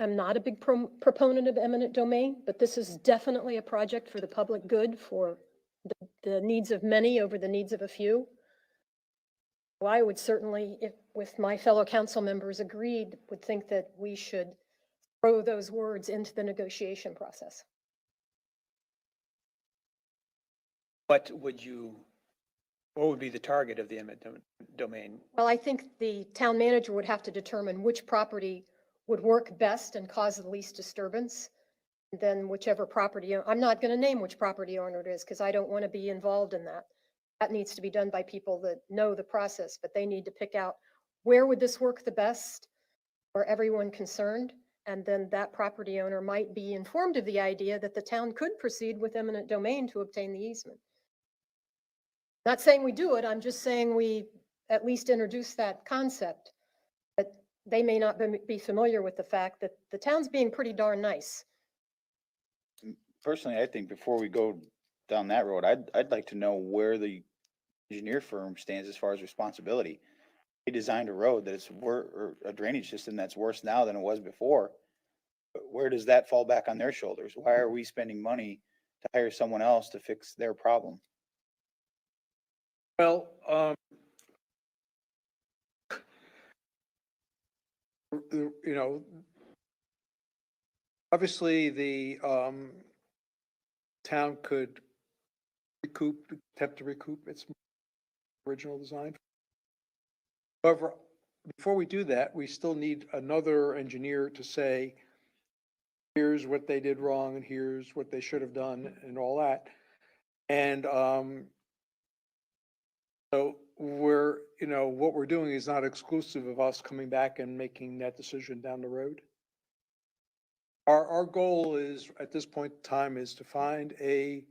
Speaker 6: I'm not a big proponent of eminent domain, but this is definitely a project for the public good, for the needs of many over the needs of a few. So I would certainly, if with my fellow council members agreed, would think that we should throw those words into the negotiation process.
Speaker 5: What would be the target of the eminent domain?
Speaker 6: Well, I think the town manager would have to determine which property would work best and cause the least disturbance. And then whichever property, I'm not going to name which property owner it is because I don't want to be involved in that. That needs to be done by people that know the process, but they need to pick out where would this work the best for everyone concerned. And then that property owner might be informed of the idea that the town could proceed with eminent domain to obtain the easement. Not saying we do it, I'm just saying we at least introduce that concept. they may not be familiar with the fact that the town's being pretty darn nice.
Speaker 10: Personally, I think before we go down that road, I'd like to know where the engineer firm stands as far as responsibility. They designed a road that's or a drainage system that's worse now than it was before. But where does that fall back on their shoulders? Why are we spending money to hire someone else to fix their problem?
Speaker 9: Well, you know, obviously the, town could attempt to recoup its original design. However, before we do that, we still need another engineer to say, here's what they did wrong and here's what they should have done and all that. And, so what we're doing is not exclusive of us coming back and making that decision down the road. Our goal is, at this point in time, is to find a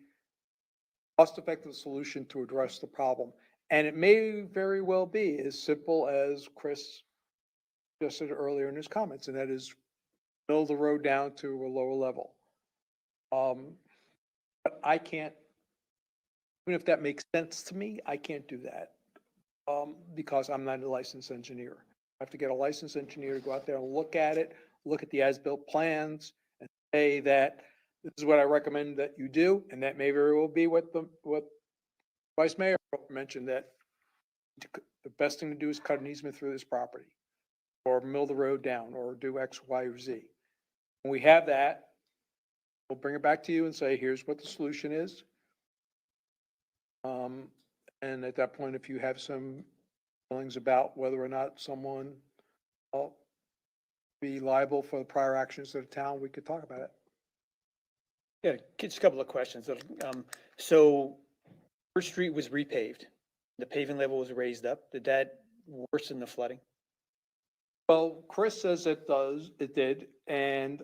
Speaker 9: cost-effective solution to address the problem. And it may very well be as simple as Chris suggested earlier in his comments, and that is build the road down to a lower level. But I can't, even if that makes sense to me, I can't do that, because I'm not a licensed engineer. I have to get a licensed engineer to go out there and look at it, look at the as-built plans, and say that this is what I recommend that you do, and that may very well be what Vice Mayor mentioned, that the best thing to do is cut an easement through this property, or mill the road down, or do X, Y, or Z. When we have that, we'll bring it back to you and say, here's what the solution is. And at that point, if you have some feelings about whether or not someone will be liable for the prior actions of the town, we could talk about it.
Speaker 5: Yeah, just a couple of questions. So First Street was repaved. The paving level was raised up. Did that worsen the flooding?
Speaker 9: Well, Chris says it did, and,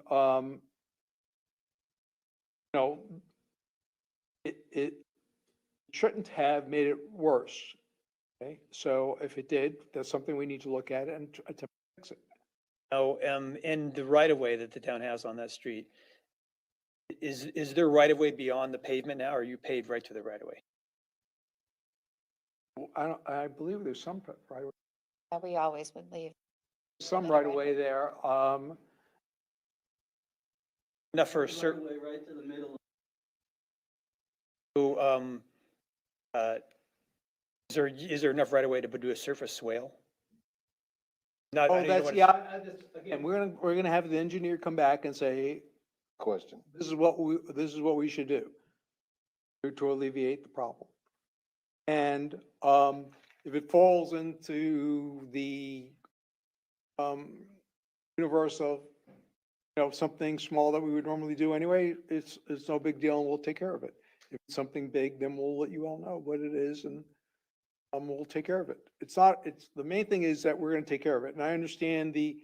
Speaker 9: it shouldn't have made it worse. Okay, so if it did, that's something we need to look at and attempt to fix it.
Speaker 5: Oh, and the right of way that the town has on that street, is there right of way beyond the pavement now, or are you paved right to the right of way?
Speaker 9: I believe there's some right,
Speaker 13: We always would leave.
Speaker 9: some right away there.
Speaker 5: Enough for a certain,
Speaker 4: Right to the middle.
Speaker 5: so, is there enough right of way to do a surface swale? Not, I
Speaker 9: Oh,
Speaker 5: don't even
Speaker 9: that's,
Speaker 5: wanna-
Speaker 9: yeah, again, we're gonna have the engineer come back and say,
Speaker 2: Question.
Speaker 9: this is what we should do to alleviate the problem. And, if it falls into the, universe of, something small that we would normally do anyway, it's no big deal and we'll take care of it. If it's something big, then we'll let you all know what it is and, we'll take care of it. The main thing is that we're gonna take care of it. And I understand the,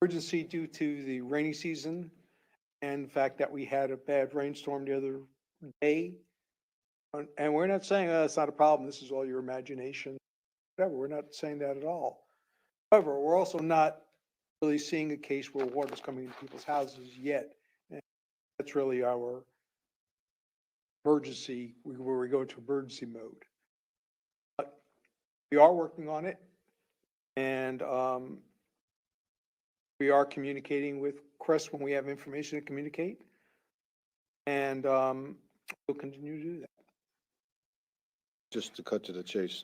Speaker 9: urgency due to the rainy season and the fact that we had a bad rainstorm the other day. And we're not saying, it's not a problem, this is all your imagination, whatever, we're not saying that at all. However, we're also not really seeing a case where water's coming into people's houses yet. And that's really our emergency, where we go into emergency mode. But we are working on it, and we are communicating with Chris when we have information to communicate. And we'll continue to do that.
Speaker 2: Just to cut to the chase,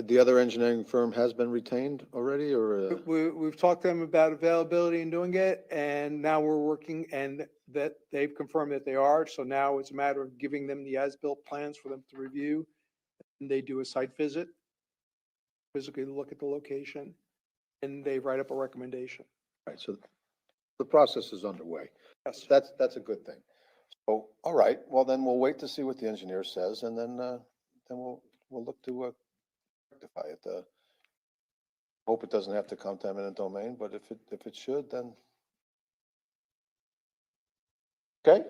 Speaker 2: the other engineering firm has been retained already, or?
Speaker 9: We've talked to them about availability and doing it, and now we're working, and that they've confirmed that they are. So now it's a matter of giving them the as-built plans for them to review. And they do a site visit, physically look at the location, and they write up a recommendation.
Speaker 2: Right, so the process is underway.
Speaker 9: Yes.
Speaker 2: That's a good thing. So, all right, well, then we'll wait to see what the engineer says, and then we'll look to rectify it. Hope it doesn't have to come to eminent domain, but if it should, then. Okay,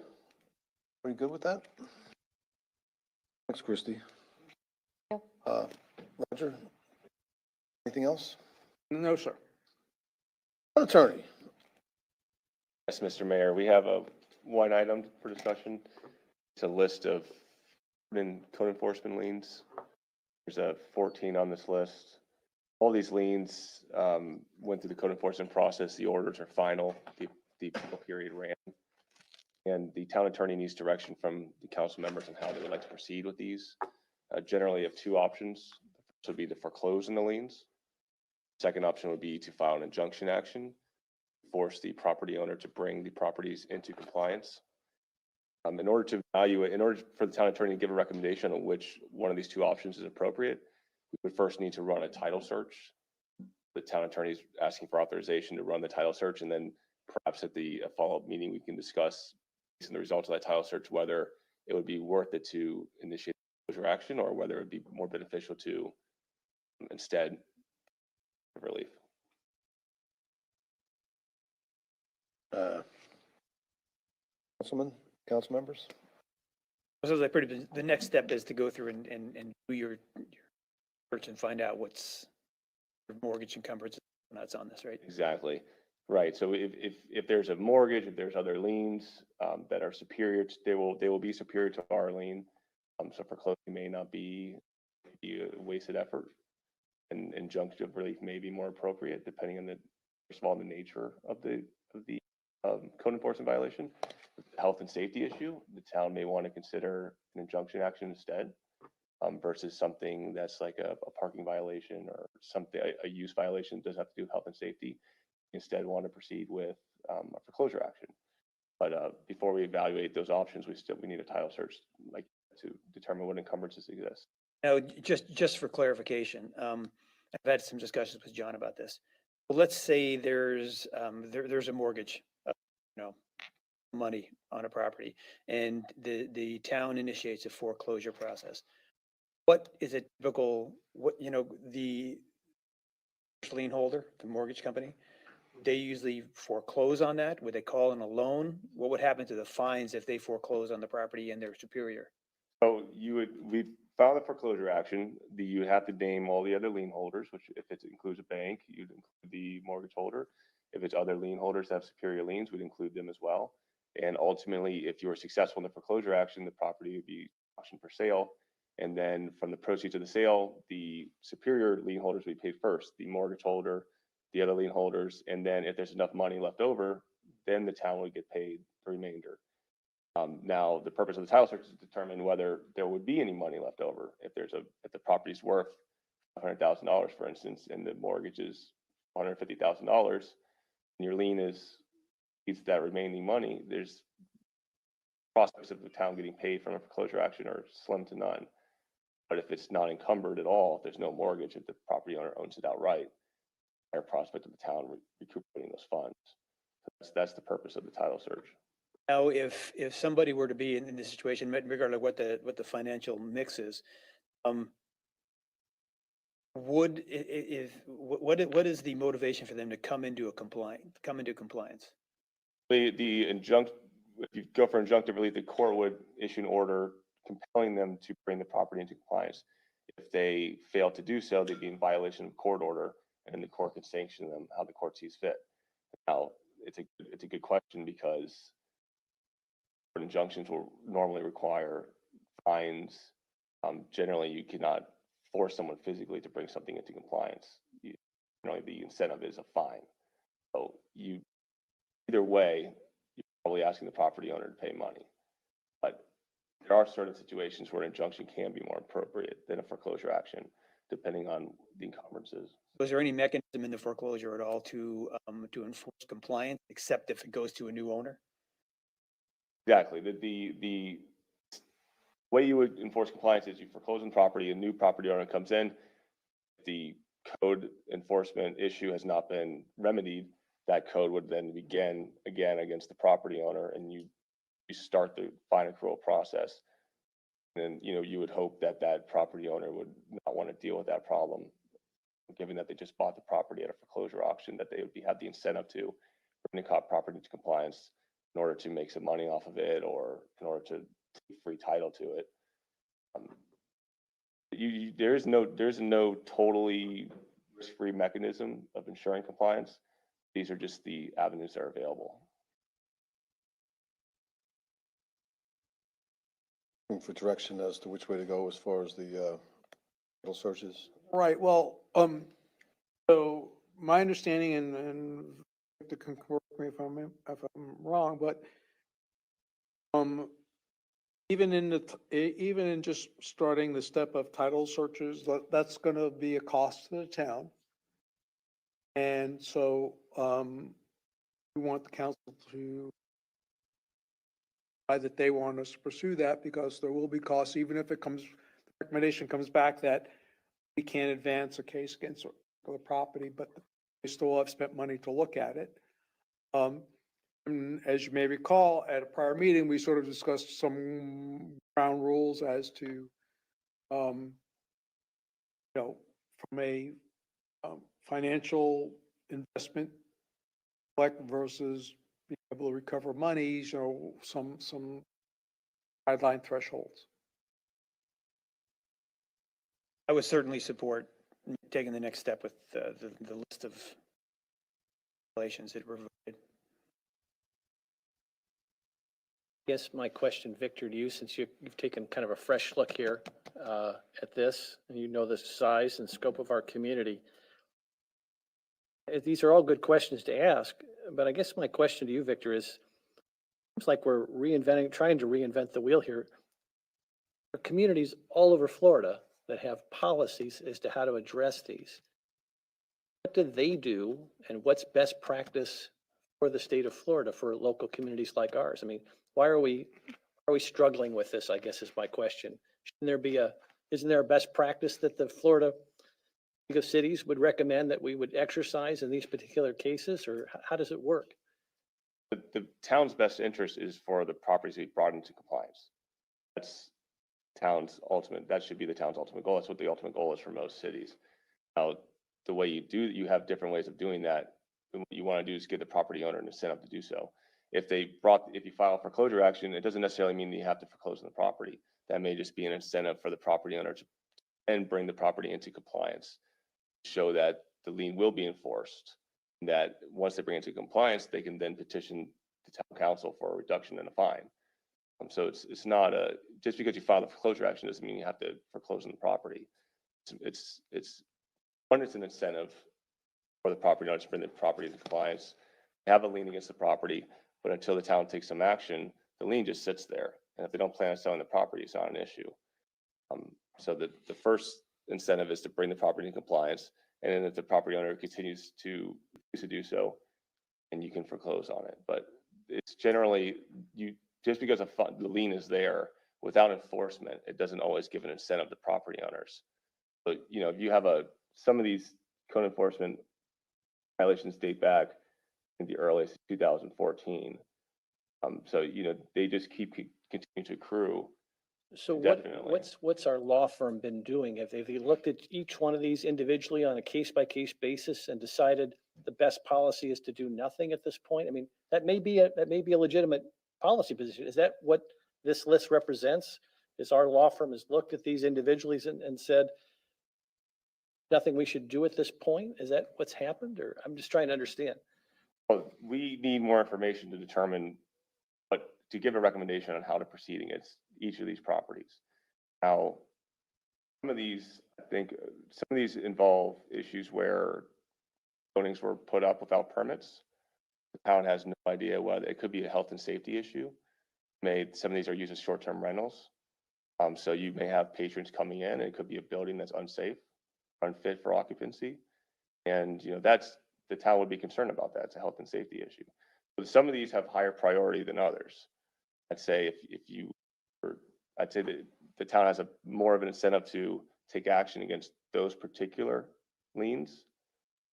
Speaker 2: are you good with that? Thanks, Christie.
Speaker 13: Yep.
Speaker 2: Roger, anything else?
Speaker 9: No, sir.
Speaker 2: Attorney,
Speaker 11: Yes, Mr. Mayor, we have a one item for discussion. It's a list of code enforcement liens. There's a 14 on this list. All these liens went through the code enforcement process. The orders are final. The appeal period ran. And the town attorney needs direction from the council members on how they would like to proceed with these. Generally, you have two options. This would be to foreclose on the liens. Second option would be to file an injunction action, force the property owner to bring the properties into compliance. In order to evaluate, in order for the town attorney to give a recommendation on which one of these two options is appropriate, we would first need to run a title search. The town attorney is asking for authorization to run the title search, and then perhaps at the follow-up meeting, we can discuss based on the results of that title search, whether it would be worth it to initiate foreclosure action or whether it would be more beneficial to instead relief.
Speaker 2: council members?
Speaker 5: So the next step is to go through and do your search and find out what's your mortgage encumbrance that's on this, right?
Speaker 11: Exactly. Right. So if there's a mortgage, if there's other liens that are superior, they will be superior to our lien. So foreclosure may not be a wasted effort, and injunctive relief may be more appropriate depending on first of all, the nature of the code enforcement violation. Health and safety issue, the town may want to consider an injunction action instead, versus something that's like a parking violation or something, a use violation that does have to do with health and safety. Instead want to proceed with a foreclosure action. But before we evaluate those options, we need a title search like to determine what encumbrances exist.
Speaker 5: Now, just for clarification, I've had some discussions with John about this. Well, let's say there's a mortgage, money on a property, and the town initiates a foreclosure process. What is a typical, the lien holder, the mortgage company, they usually foreclose on that? Would they call in a loan? What would happen to the fines if they foreclose on the property and they're superior?
Speaker 11: So we file the foreclosure action. You have to name all the other lien holders, which if it includes a bank, you'd include the mortgage holder. If it's other lien holders that have superior liens, we'd include them as well. And ultimately, if you were successful in the foreclosure action, the property would be auctioned for sale. And then from the proceeds of the sale, the superior lien holders would be paid first, the mortgage holder, the other lien holders. And then if there's enough money left over, then the town would get paid the remainder. Now, the purpose of the title search is to determine whether there would be any money left over. If the property's worth $100,000, for instance, and the mortgage is $150,000, and your lien is that remaining money, there's prospects of the town getting paid from a foreclosure action are slim to none. But if it's not encumbered at all, if there's no mortgage, if the property owner owns it outright, higher prospect of the town recuperating those funds. That's the purpose of the title search.
Speaker 5: Now, if somebody were to be in this situation, regardless of what the financial mix is, what is the motivation for them to come into compliance?
Speaker 11: If you go for injunctive relief, the court would issue an order compelling them to bring the property into compliance. If they fail to do so, they'd be in violation of court order, and the court could sanction them how the court sees fit. Now, it's a good question because injunctions will normally require fines. Generally, you cannot force someone physically to bring something into compliance. Generally, the incentive is a fine. So either way, you're probably asking the property owner to pay money. But there are certain situations where an injunction can be more appropriate than a foreclosure action, depending on the encumbrances.
Speaker 5: Was there any mechanism in the foreclosure at all to enforce compliance, except if it goes to a new owner?
Speaker 11: Exactly. The way you would enforce compliance is you foreclose on property, a new property owner comes in. The code enforcement issue has not been remedied. That code would then begin again against the property owner, and you start the fine accrual process. And you would hope that property owner would not want to deal with that problem, given that they just bought the property at a foreclosure auction, that they would have the incentive to bring the property into compliance in order to make some money off of it, or in order to take free title to it. There's no totally risk-free mechanism of ensuring compliance. These are just the avenues that are available.
Speaker 2: Looking for direction as to which way to go as far as the title searches.
Speaker 9: Right, well, so my understanding, and to correct me if I'm wrong, but even even in just starting the step of title searches, that's gonna be a cost to the town. And so, we want the council to decide that they want us to pursue that, because there will be costs, even if the recommendation comes back that we can't advance a case against the property, but we still have spent money to look at it. And as you may recall, at a prior meeting, we sort of discussed some ground rules as to, from a financial investment collect versus being able to recover monies, some guideline thresholds.
Speaker 5: I would certainly support taking the next step with the list of regulations that were voted.
Speaker 8: I guess my question, Victor, to you, since you've taken kind of a fresh look here at this, and you know the size and scope of our community. These are all good questions to ask, but I guess my question to you, Victor, is, it's like we're trying to reinvent the wheel here. There are communities all over Florida that have policies as to how to address these. What do they do, and what's best practice for the state of Florida for local communities like ours? I mean, why are we struggling with this, I guess is my question. Isn't there a best practice that the Florida League of Cities would recommend that we would exercise in these particular cases, or how does it work?
Speaker 11: The town's best interest is for the properties to be brought into compliance. That's that should be the town's ultimate goal. That's what the ultimate goal is for most cities. Now, the way you have different ways of doing that. And what you want to do is give the property owner an incentive to do so. If you file a foreclosure action, it doesn't necessarily mean that you have to foreclose on the property. That may just be an incentive for the property owner to and bring the property into compliance, show that the lien will be enforced, and that once they bring it into compliance, they can then petition the town council for a reduction and a fine. So it's not just because you file the foreclosure action doesn't mean you have to foreclose on the property. It's an incentive for the property owner to bring the property into compliance, have a lien against the property, but until the town takes some action, the lien just sits there. And if they don't plan on selling the property, it's not an issue. So the first incentive is to bring the property into compliance, and then if the property owner continues to do so, and you can foreclose on it. But it's generally just because the lien is there without enforcement, it doesn't always give an incentive to property owners. But if you have some of these code enforcement violations date back in the earliest 2014. So they just continue to accrue.
Speaker 8: So
Speaker 11: Definitely.
Speaker 8: what's our law firm been doing? Have they looked at each one of these individually on a case-by-case basis and decided the best policy is to do nothing at this point? I mean, that may be a legitimate policy position. Is that what this list represents? Is our law firm has looked at these individually and said, nothing we should do at this point? Is that what's happened? Or I'm just trying to understand.
Speaker 11: Well, we need more information to determine to give a recommendation on how to proceed against each of these properties. Now, some of these involve issues where zonings were put up without permits. The town has no idea whether it could be a health and safety issue. Some of these are used as short-term rentals. So you may have patrons coming in, and it could be a building that's unsafe, unfit for occupancy. And the town would be concerned about that. It's a health and safety issue. But some of these have higher priority than others. I'd say that the town has more of an incentive to take action against those particular liens.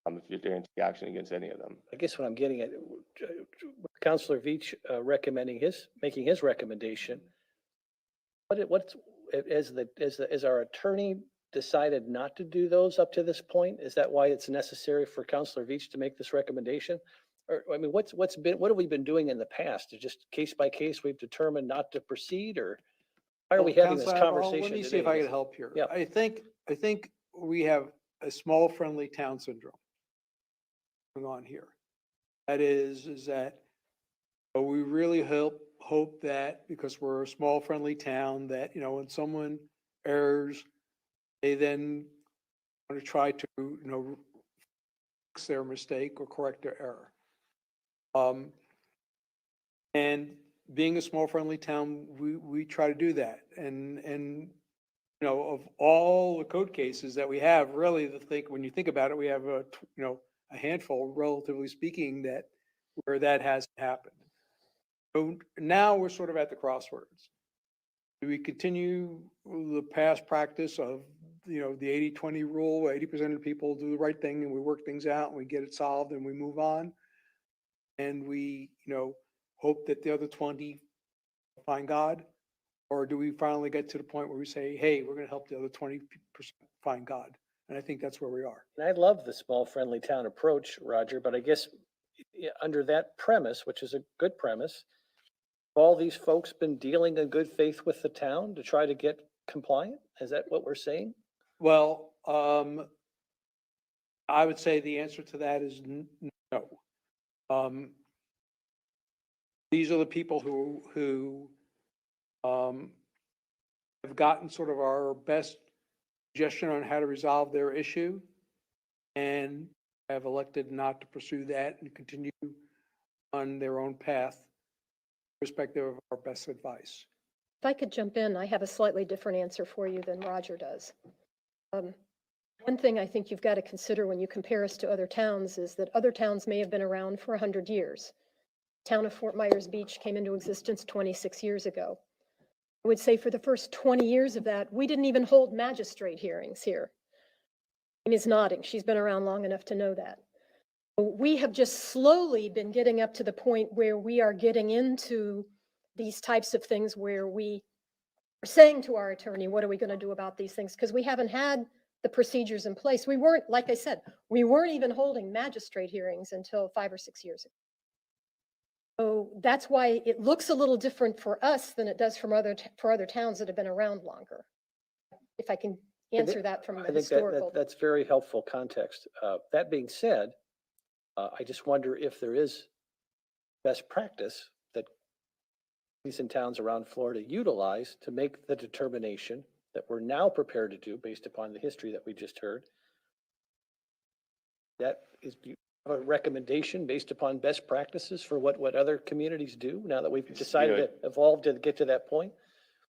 Speaker 11: If you're daring to take action against any of them.
Speaker 8: I guess what I'm getting at, Councilor Veach making his recommendation. Has our attorney decided not to do those up to this point? Is that why it's necessary for Councilor Veach to make this recommendation? Or, I mean, what have we been doing in the past? Just case by case, we've determined not to proceed, or why are we having this
Speaker 9: Counselor Abarro,
Speaker 8: conversation
Speaker 9: let me see
Speaker 8: today?
Speaker 9: if I can help here.
Speaker 8: Yeah.
Speaker 9: I think we have a small friendly town syndrome going on here. That is that we really hope that because we're a small friendly town that, when someone errs, they then want to try to, fix their mistake or correct their error. And being a small friendly town, we try to do that. And of all the code cases that we have, really when you think about it, we have a handful, relatively speaking, where that has happened. So now we're sort of at the crossroads. Do we continue the past practice of, the 80-20 rule, 80% of the people do the right thing and we work things out and we get it solved and we move on? And we, hope that the other 20 find God? Or do we finally get to the point where we say, hey, we're going to help the other 20% find God? And I think that's where we are.
Speaker 8: And I love the small friendly town approach, Roger, but I guess under that premise, which is a good premise, have all these folks been dealing in good faith with the town to try to get compliant? Is that what we're saying?
Speaker 9: Well, I would say the answer to that is no. These are the people who have gotten sort of our best suggestion on how to resolve their issue and have elected not to pursue that and continue on their own path, irrespective of our best advice.
Speaker 6: If I could jump in, I have a slightly different answer for you than Roger does. One thing I think you've got to consider when you compare us to other towns is that other towns may have been around for 100 years. The town of Fort Myers Beach came into existence 26 years ago. I would say for the first 20 years of that, we didn't even hold magistrate hearings here. Amy's nodding. She's been around long enough to know that. We have just slowly been getting up to the point where we are getting into these types of things where we are saying to our attorney, what are we going to do about these things? Because we haven't had the procedures in place. We weren't, like I said, we weren't even holding magistrate hearings until 5 or 6 years ago. So that's why it looks a little different for us than it does for other towns that have been around longer. If I can answer that from
Speaker 8: I
Speaker 6: the
Speaker 8: think
Speaker 6: historical.
Speaker 8: that's very helpful context. That being said, I just wonder if there is best practice that cities and towns around Florida utilize to make the determination that we're now prepared to do based upon the history that we just heard. That is, do you have a recommendation based upon best practices for what other communities do now that we've decided to evolve to get to that point?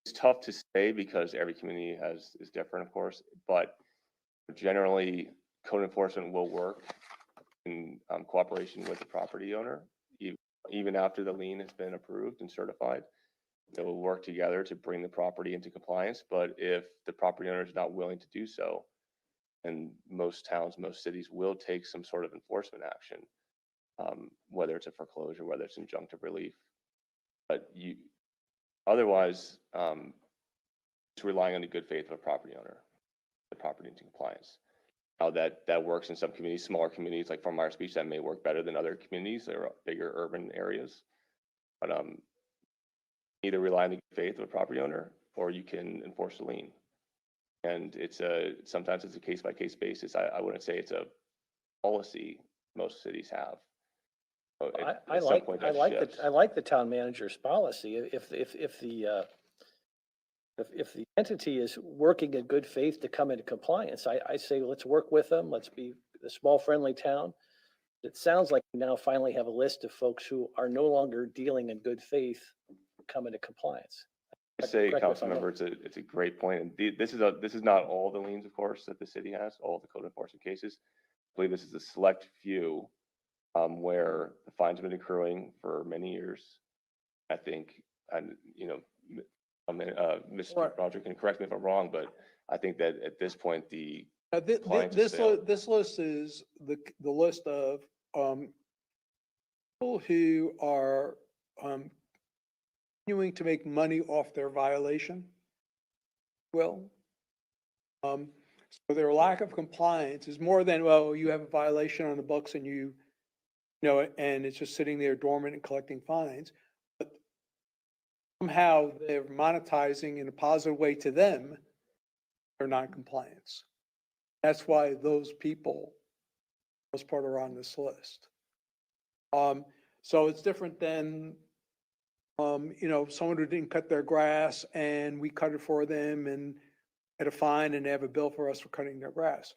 Speaker 11: It's tough to say because every community is different, of course, but generally code enforcement will work in cooperation with the property owner, even after the lien has been approved and certified. They will work together to bring the property into compliance, but if the property owner is not willing to do so, and most towns, most cities will take some sort of enforcement action, whether it's a foreclosure, whether it's injunctive relief. But otherwise, it's relying on the good faith of a property owner, the property into compliance. Now that works in some communities, smaller communities like Fort Myers Beach, that may work better than other communities or bigger urban areas. But either rely on the good faith of a property owner, or you can enforce a lien. And sometimes it's a case by case basis. I wouldn't say it's a policy most cities have.
Speaker 8: I like the town manager's policy. If the entity is working in good faith to come into compliance, I say let's work with them. Let's be a small friendly town. It sounds like we now finally have a list of folks who are no longer dealing in good faith to come into compliance.
Speaker 11: I say, council member, it's a great point. And this is not all the liens, of course, that the city has, all the code enforcement cases. I believe this is a select few where the fines have been accruing for many years. I think, and Mr. Roger can correct me if I'm wrong, but I think that at this point
Speaker 9: This list is the list of people who are continuing to make money off their violation. Well, so their lack of compliance is more than, well, you have a violation on the books and you know it, and it's just sitting there dormant and collecting fines. But somehow they're monetizing in a positive way to them their non-compliance. That's why those people, most part, are on this list. So it's different than, someone who didn't cut their grass and we cut it for them and had a fine and they have a bill for us for cutting their grass.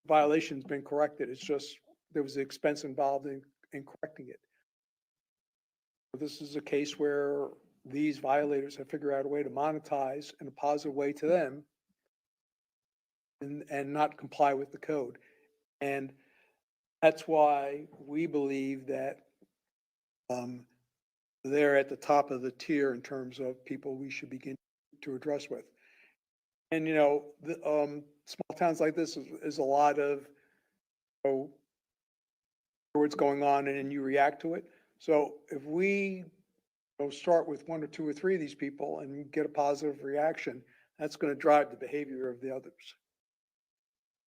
Speaker 9: Violation's been corrected. It's just, there was expense involved in correcting it. This is a case where these violators have figured out a way to monetize in a positive way to them and not comply with the code. And that's why we believe that they're at the top of the tier in terms of people we should begin to address with. And, small towns like this is a lot of, what's going on and then you react to it. So if we start with one or two or three of these people and get a positive reaction, that's going to drive the behavior of the others.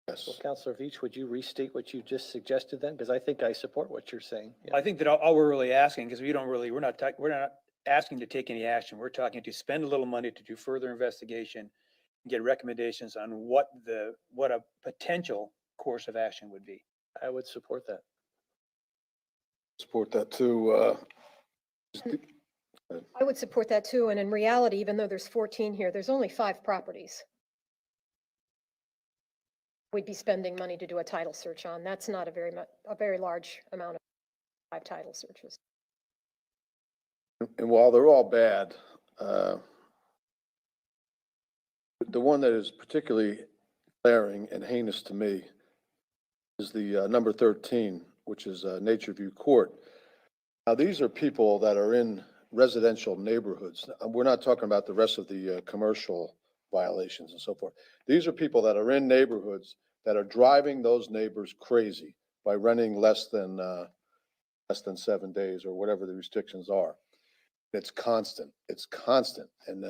Speaker 2: Yes.
Speaker 8: Well, Counselor Veach, would you restate what you just suggested then? Because I think I support what you're saying. Yeah.
Speaker 5: I think that all we're really asking, because we're not asking to take any action. We're talking to spend a little money to do further investigation and get recommendations on what a potential course of action would be.
Speaker 8: I would support that.
Speaker 2: Support that too.
Speaker 6: I would support that too. And in reality, even though there's 14 here, there's only 5 properties we'd be spending money to do a title search on. That's not a very large amount of 5 title searches.
Speaker 2: And while they're all bad, the one that is particularly glaring and heinous to me is the number 13, which is Nature View Court. Now, these are people that are in residential neighborhoods. We're not talking about the rest of the commercial violations and so forth. These are people that are in neighborhoods that are driving those neighbors crazy by running less than 7 days or whatever the restrictions are. It's constant. It's constant. And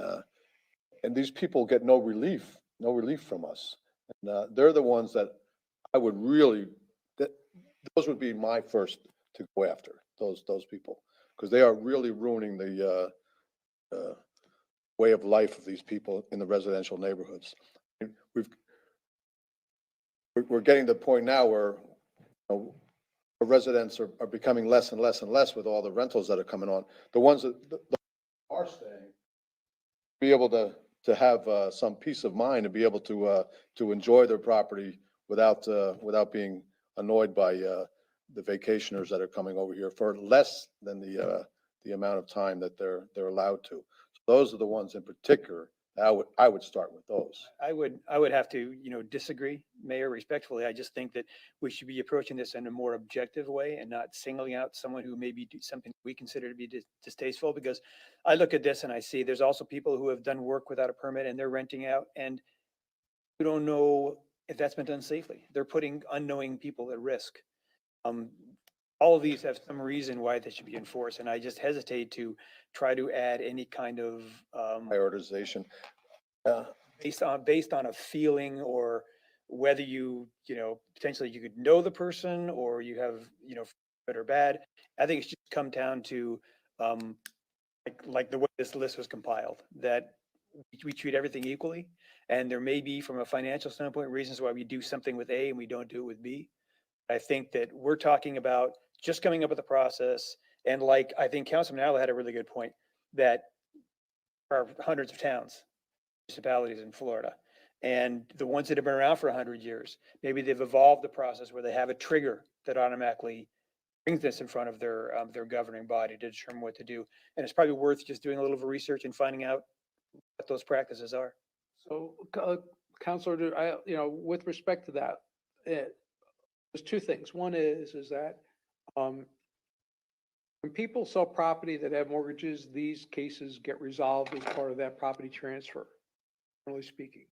Speaker 2: these people get no relief from us. And they're the ones that I would really, those would be my first to go after, those people, because they are really ruining the way of life of these people in the residential neighborhoods. We're getting to the point now where the residents are becoming less and less and less with all the rentals that are coming on. The ones that are staying, be able to have some peace of mind and be able to enjoy their property without being annoyed by the vacationers that are coming over here for less than the amount of time that they're allowed to. So those are the ones in particular. I would start with those.
Speaker 5: I would have to, disagree, Mayor, respectfully. I just think that we should be approaching this in a more objective way and not singling out someone who maybe do something we consider to be distasteful, because I look at this and I see there's also people who have done work without a permit and they're renting out, and we don't know if that's been done safely. They're putting unknowing people at risk. All of these have some reason why they should be enforced, and I just hesitate to try to add any kind of
Speaker 2: Prioritization.
Speaker 5: based on a feeling, or whether potentially you could know the person, or you have good or bad. I think it's just come down to like the way this list was compiled, that we treat everything equally, and there may be, from a financial standpoint, reasons why we do something with A and we don't do it with B. I think that we're talking about just coming up with a process, and I think Councilman Allen had a really good point, that there are hundreds of towns, municipalities in Florida, and the ones that have been around for 100 years, maybe they've evolved the process where they have a trigger that automatically brings this in front of their governing body to determine what to do. And it's probably worth just doing a little research and finding out what those practices are.
Speaker 9: So, Counselor, with respect to that, there's 2 things. One is that when people sell property that have mortgages, these cases get resolved as part of that property transfer, generally speaking.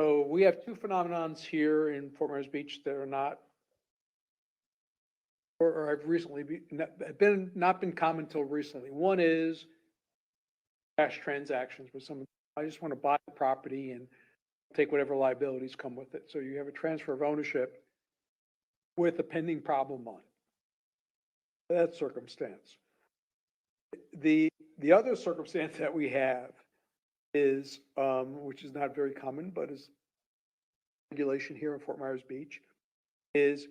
Speaker 9: So we have 2 phenomenons here in Fort Myers Beach that are not, or have recently not been common until recently. One is cash transactions with someone. I just want to buy the property and take whatever liabilities come with it. So you have a transfer of ownership with a pending problem on that circumstance. The other circumstance that we have is, which is not very common, but is regulation here in Fort Myers Beach is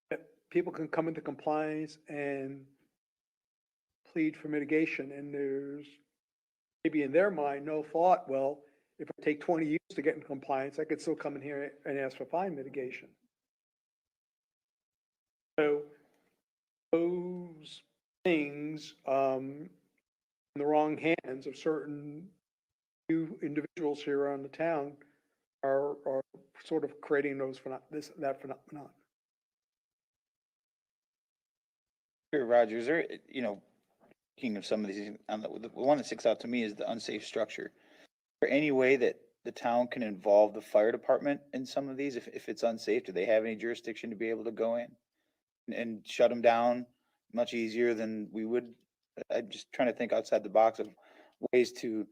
Speaker 9: that people can come into compliance and plead for mitigation, and there's maybe in their mind, no thought, well, if I take 20 years to get in compliance, I could still come in here and ask for fine mitigation. So those things, in the wrong hands of certain few individuals here around the town are sort of creating that phenomenon.
Speaker 10: Here, Roger, is there, speaking of some of these, the one that sticks out to me is the unsafe structure. Is there any way that the town can involve the fire department in some of these? If it's unsafe, do they have any jurisdiction to be able to go in and shut them down much easier than we would? I'm just trying to think outside the box of ways to,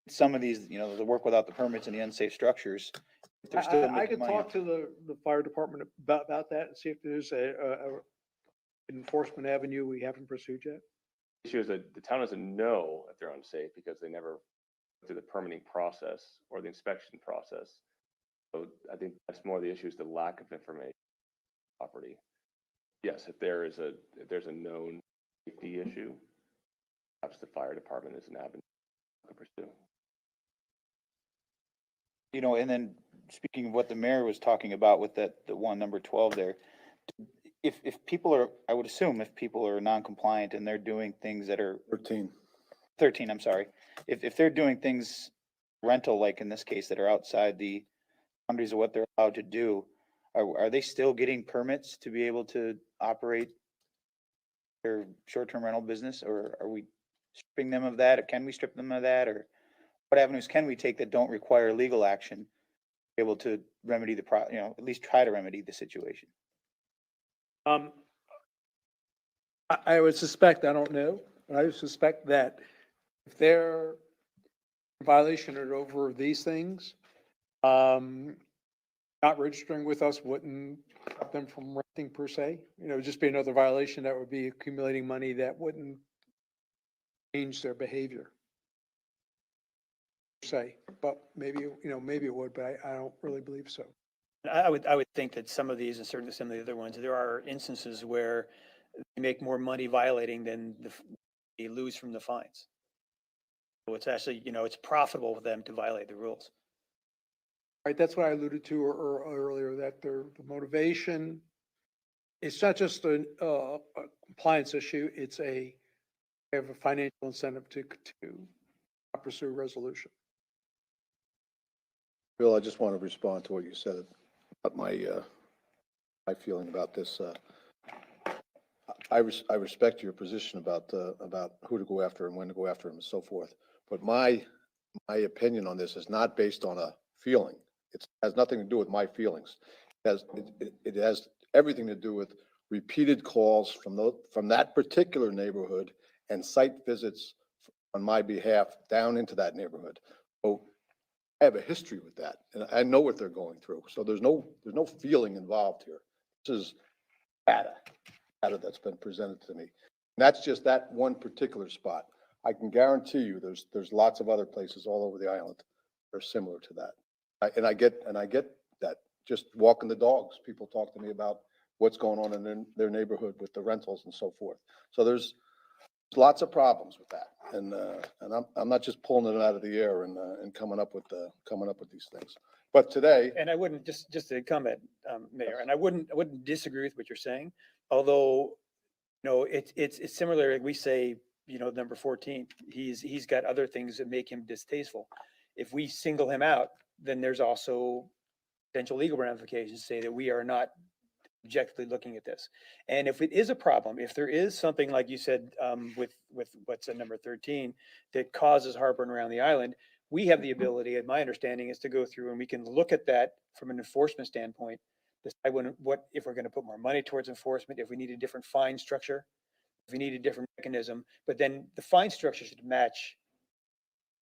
Speaker 10: some of these, the work without the permits and the unsafe structures. If they're still
Speaker 9: I
Speaker 10: making
Speaker 9: could
Speaker 10: money.
Speaker 9: talk to the fire department about that and see if there's a enforcement avenue we haven't pursued yet.
Speaker 11: Issue is that the town doesn't know if they're unsafe because they never went through the permitting process or the inspection process. So I think that's more the issue, is the lack of information on property. Yes, if there's a known safety issue, perhaps the fire department is an avenue to pursue.
Speaker 10: And then speaking of what the mayor was talking about with the one number 12 there, if people are, I would assume if people are non-compliant and they're doing things that are 13, I'm sorry, if they're doing things rental, like in this case, that are outside the boundaries of what they're allowed to do, are they still getting permits to be able to operate their short-term rental business, or are we stripping them of that, or can we strip them of that, or what avenues can we take that don't require legal action, able to remedy at least try to remedy the situation?
Speaker 9: I would suspect, I don't know, but I would suspect that if they're in violation over these things, not registering with us wouldn't stop them from renting per se. Just be another violation that would be accumulating money that wouldn't change their behavior. Say, but maybe it would, but I don't really believe so.
Speaker 5: I would think that some of these, and certainly some of the other ones, there are instances where they make more money violating than they lose from the fines. So it's actually, it's profitable for them to violate the rules.
Speaker 9: Right, that's what I alluded to earlier, that the motivation, it's not just a compliance issue, it's they have a financial incentive to pursue resolution.
Speaker 2: Bill, I just want to respond to what you said about my feeling about this. I respect your position about who to go after and when to go after them and so forth. But my opinion on this is not based on a feeling. It has nothing to do with my feelings. It has everything to do with repeated calls from that particular neighborhood and site visits on my behalf down into that neighborhood. So I have a history with that, and I know what they're going through. So there's no feeling involved here. This is data that's been presented to me. And that's just that one particular spot. I can guarantee you there's lots of other places all over the island that are similar to that. I get that. Just walking the dogs, people talk to me about what's going on in their neighborhood with the rentals and so forth. So there's lots of problems with that, and I'm not just pulling it out of the air and coming up with these things. But today,
Speaker 5: And I wouldn't, just to comment, Mayor, and I wouldn't disagree with what you're saying, although, it's similar, like we say, number 14, he's got other things that make him distasteful. If we single him out, then there's also potential legal ramifications, say that we are not objectively looking at this. And if it is a problem, if there is something like you said, with what's at number 13 that causes heartburn around the island, we have the ability, and my understanding is to go through and we can look at that from an enforcement standpoint, decide if we're going to put more money towards enforcement, if we need a different fine structure, if we need a different mechanism, but then the fine structure should match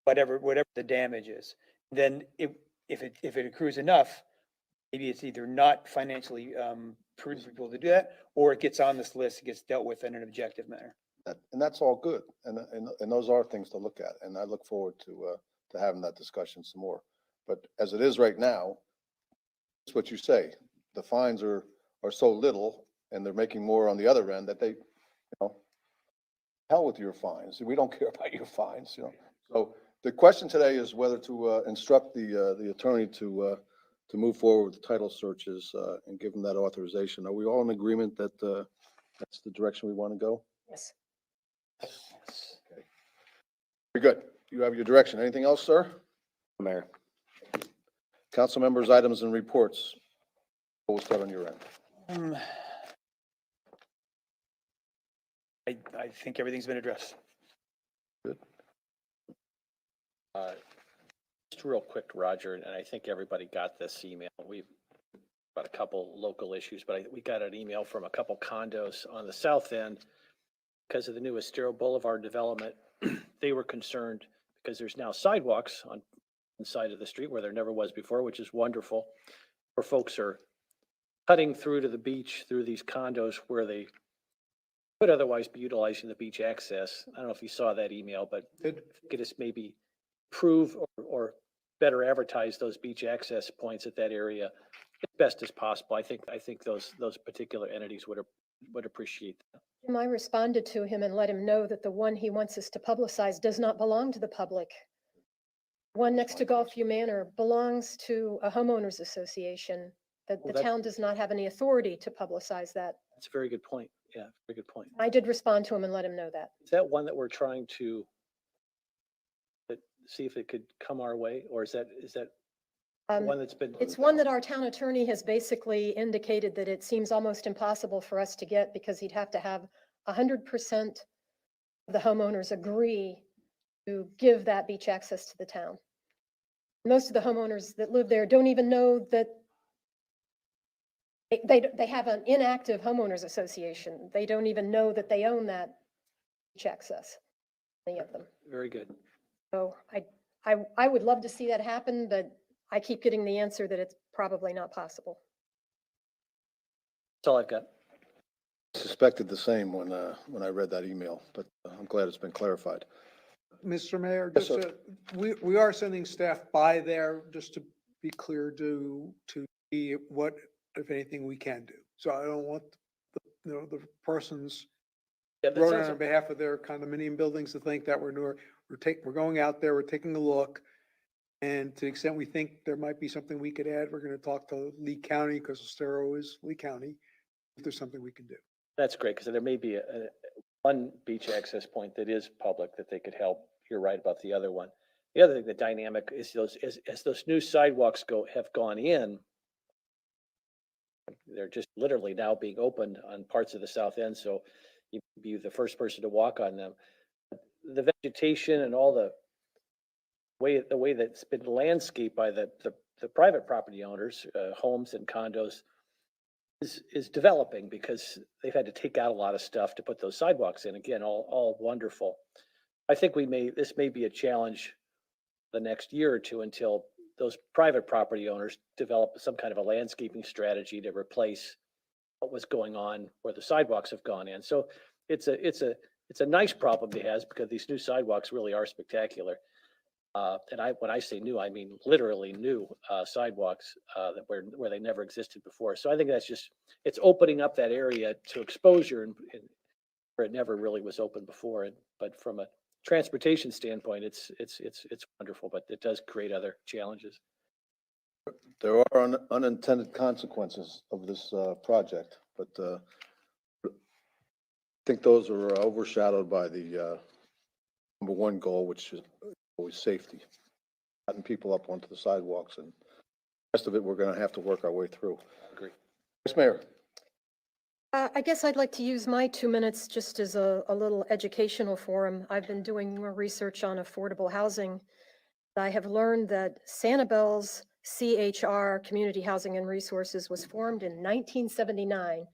Speaker 5: whatever the damage is. Then if it accrues enough, maybe it's either not financially prudent for people to do that, or it gets on this list, it gets dealt with in an objective manner.
Speaker 2: and that's all good, and those are things to look at, and I look forward to having that discussion some more. But as it is right now, it's what you say. The fines are so little and they're making more on the other end that they, hell with your fines. We don't care about your fines, So the question today is whether to instruct the attorney to move forward with title searches and give them that authorization. Are we all in agreement that that's the direction we want to go?
Speaker 6: Yes.
Speaker 2: Okay. Very good. You have your direction. Anything else, sir?
Speaker 11: Mayor.
Speaker 2: Council members' items and reports. We'll start on your end.
Speaker 5: I think everything's been addressed.
Speaker 2: Good.
Speaker 8: Just real quick, Roger, and I think everybody got this email. We've got a couple local issues, but we got an email from a couple condos on the south end because of the new Estero Boulevard development. They were concerned because there's now sidewalks on the side of the street where there never was before, which is wonderful. Where folks are cutting through to the beach through these condos where they could otherwise be utilizing the beach access. I don't know if you saw that email, but get us maybe improve or better advertise those beach access points at that area as best as possible. I think those particular entities would appreciate that.
Speaker 6: Jim, I responded to him and let him know that the one he wants us to publicize does not belong to the public. One next to Gulfview Manor belongs to a homeowners association. That
Speaker 8: Well,
Speaker 6: the
Speaker 8: that-
Speaker 6: town does not have any authority to publicize that.
Speaker 8: That's a very good point. Yeah, very good point.
Speaker 6: I did respond to him and let him know that.
Speaker 8: Is that one that we're trying to see if it could come our way, or is that one that's been?
Speaker 6: It's one that our town attorney has basically indicated that it seems almost impossible for us to get because he'd have to have 100% of the homeowners agree to give that beach access to the town. Most of the homeowners that live there don't even know that they have an inactive homeowners association. They don't even know that they own that beach access, any of them.
Speaker 8: Very good.
Speaker 6: So I would love to see that happen, but I keep getting the answer that it's probably not possible.
Speaker 8: That's all I've got.
Speaker 2: Suspected the same when I read that email, but I'm glad it's been clarified.
Speaker 9: Mr. Mayor,
Speaker 2: Yes,
Speaker 9: just,
Speaker 2: sir.
Speaker 9: we are sending staff by there just to be clear to see what, if anything, we can do. So I don't want, the persons
Speaker 8: Yeah, that
Speaker 9: wrote
Speaker 8: sounds-
Speaker 9: on behalf of their condominium buildings to think that we're going out there, we're taking a look. And to the extent we think there might be something we could add, we're gonna talk to Lee County, because Estero is Lee County, if there's something we can do.
Speaker 8: That's great, because there may be one beach access point that is public that they could help. You're right about the other one. The other thing, the dynamic is as those new sidewalks have gone in, they're just literally now being opened on parts of the south end, so you can be the first person to walk on them. The vegetation and all the way that's been landscaped by the private property owners, homes and condos, is developing because they've had to take out a lot of stuff to put those sidewalks in. Again, all wonderful. I think this may be a challenge the next year or two until those private property owners develop some kind of a landscaping strategy to replace what was going on where the sidewalks have gone in. So it's a nice problem to have because these new sidewalks really are spectacular. And when I say new, I mean literally new sidewalks that where they never existed before. So I think it's opening up that area to exposure and where it never really was open before. But from a transportation standpoint, it's wonderful, but it does create other challenges.
Speaker 2: There are unintended consequences of this project, but I think those are overshadowed by the number one goal, which is always safety, getting people up onto the sidewalks, and the rest of it we're going to have to work our way through.
Speaker 8: Agree.
Speaker 2: Yes, Mayor.
Speaker 6: I guess I'd like to use my 2 minutes just as a little educational forum. I've been doing more research on affordable housing. I have learned that Sanibel's CHR, Community Housing and Resources, was formed in 1979.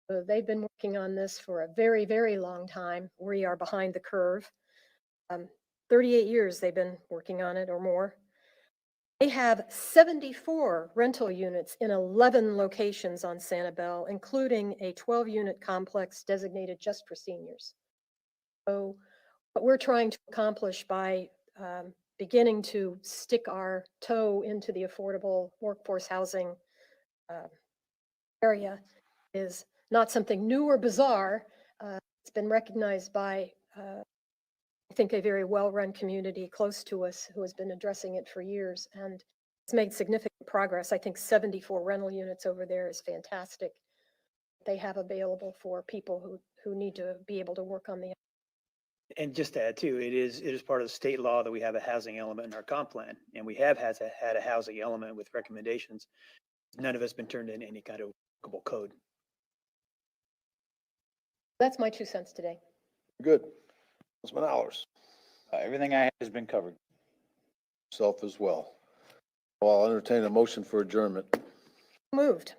Speaker 6: So they've been working on this for a very, very long time. We are behind the curve. 38 years they've been working on it or more. They have 74 rental units in 11 locations on Sanibel, including a 12-unit complex designated just for seniors. So what we're trying to accomplish by beginning to stick our toe into the affordable workforce housing area is not something new or bizarre. It's been recognized by, I think, a very well-run community close to us who has been addressing it for years, and it's made significant progress. I think 74 rental units over there is fantastic. They have available for people who need to be able to work on the.
Speaker 5: And just to add too, it is part of the state law that we have a housing element in our comp plan, and we have had a housing element with recommendations. None of it's been turned into any kind of workable code.
Speaker 6: That's my 2 cents today.
Speaker 2: Good. Councilman Allers,
Speaker 10: Everything I have has been covered.
Speaker 2: self as well. Well, I'll entertain a motion for adjournment.
Speaker 6: Moved.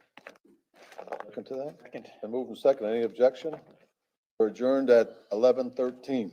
Speaker 2: Second to that?
Speaker 5: Second.
Speaker 2: And moving second. Any objection? We're adjourned at 11:13.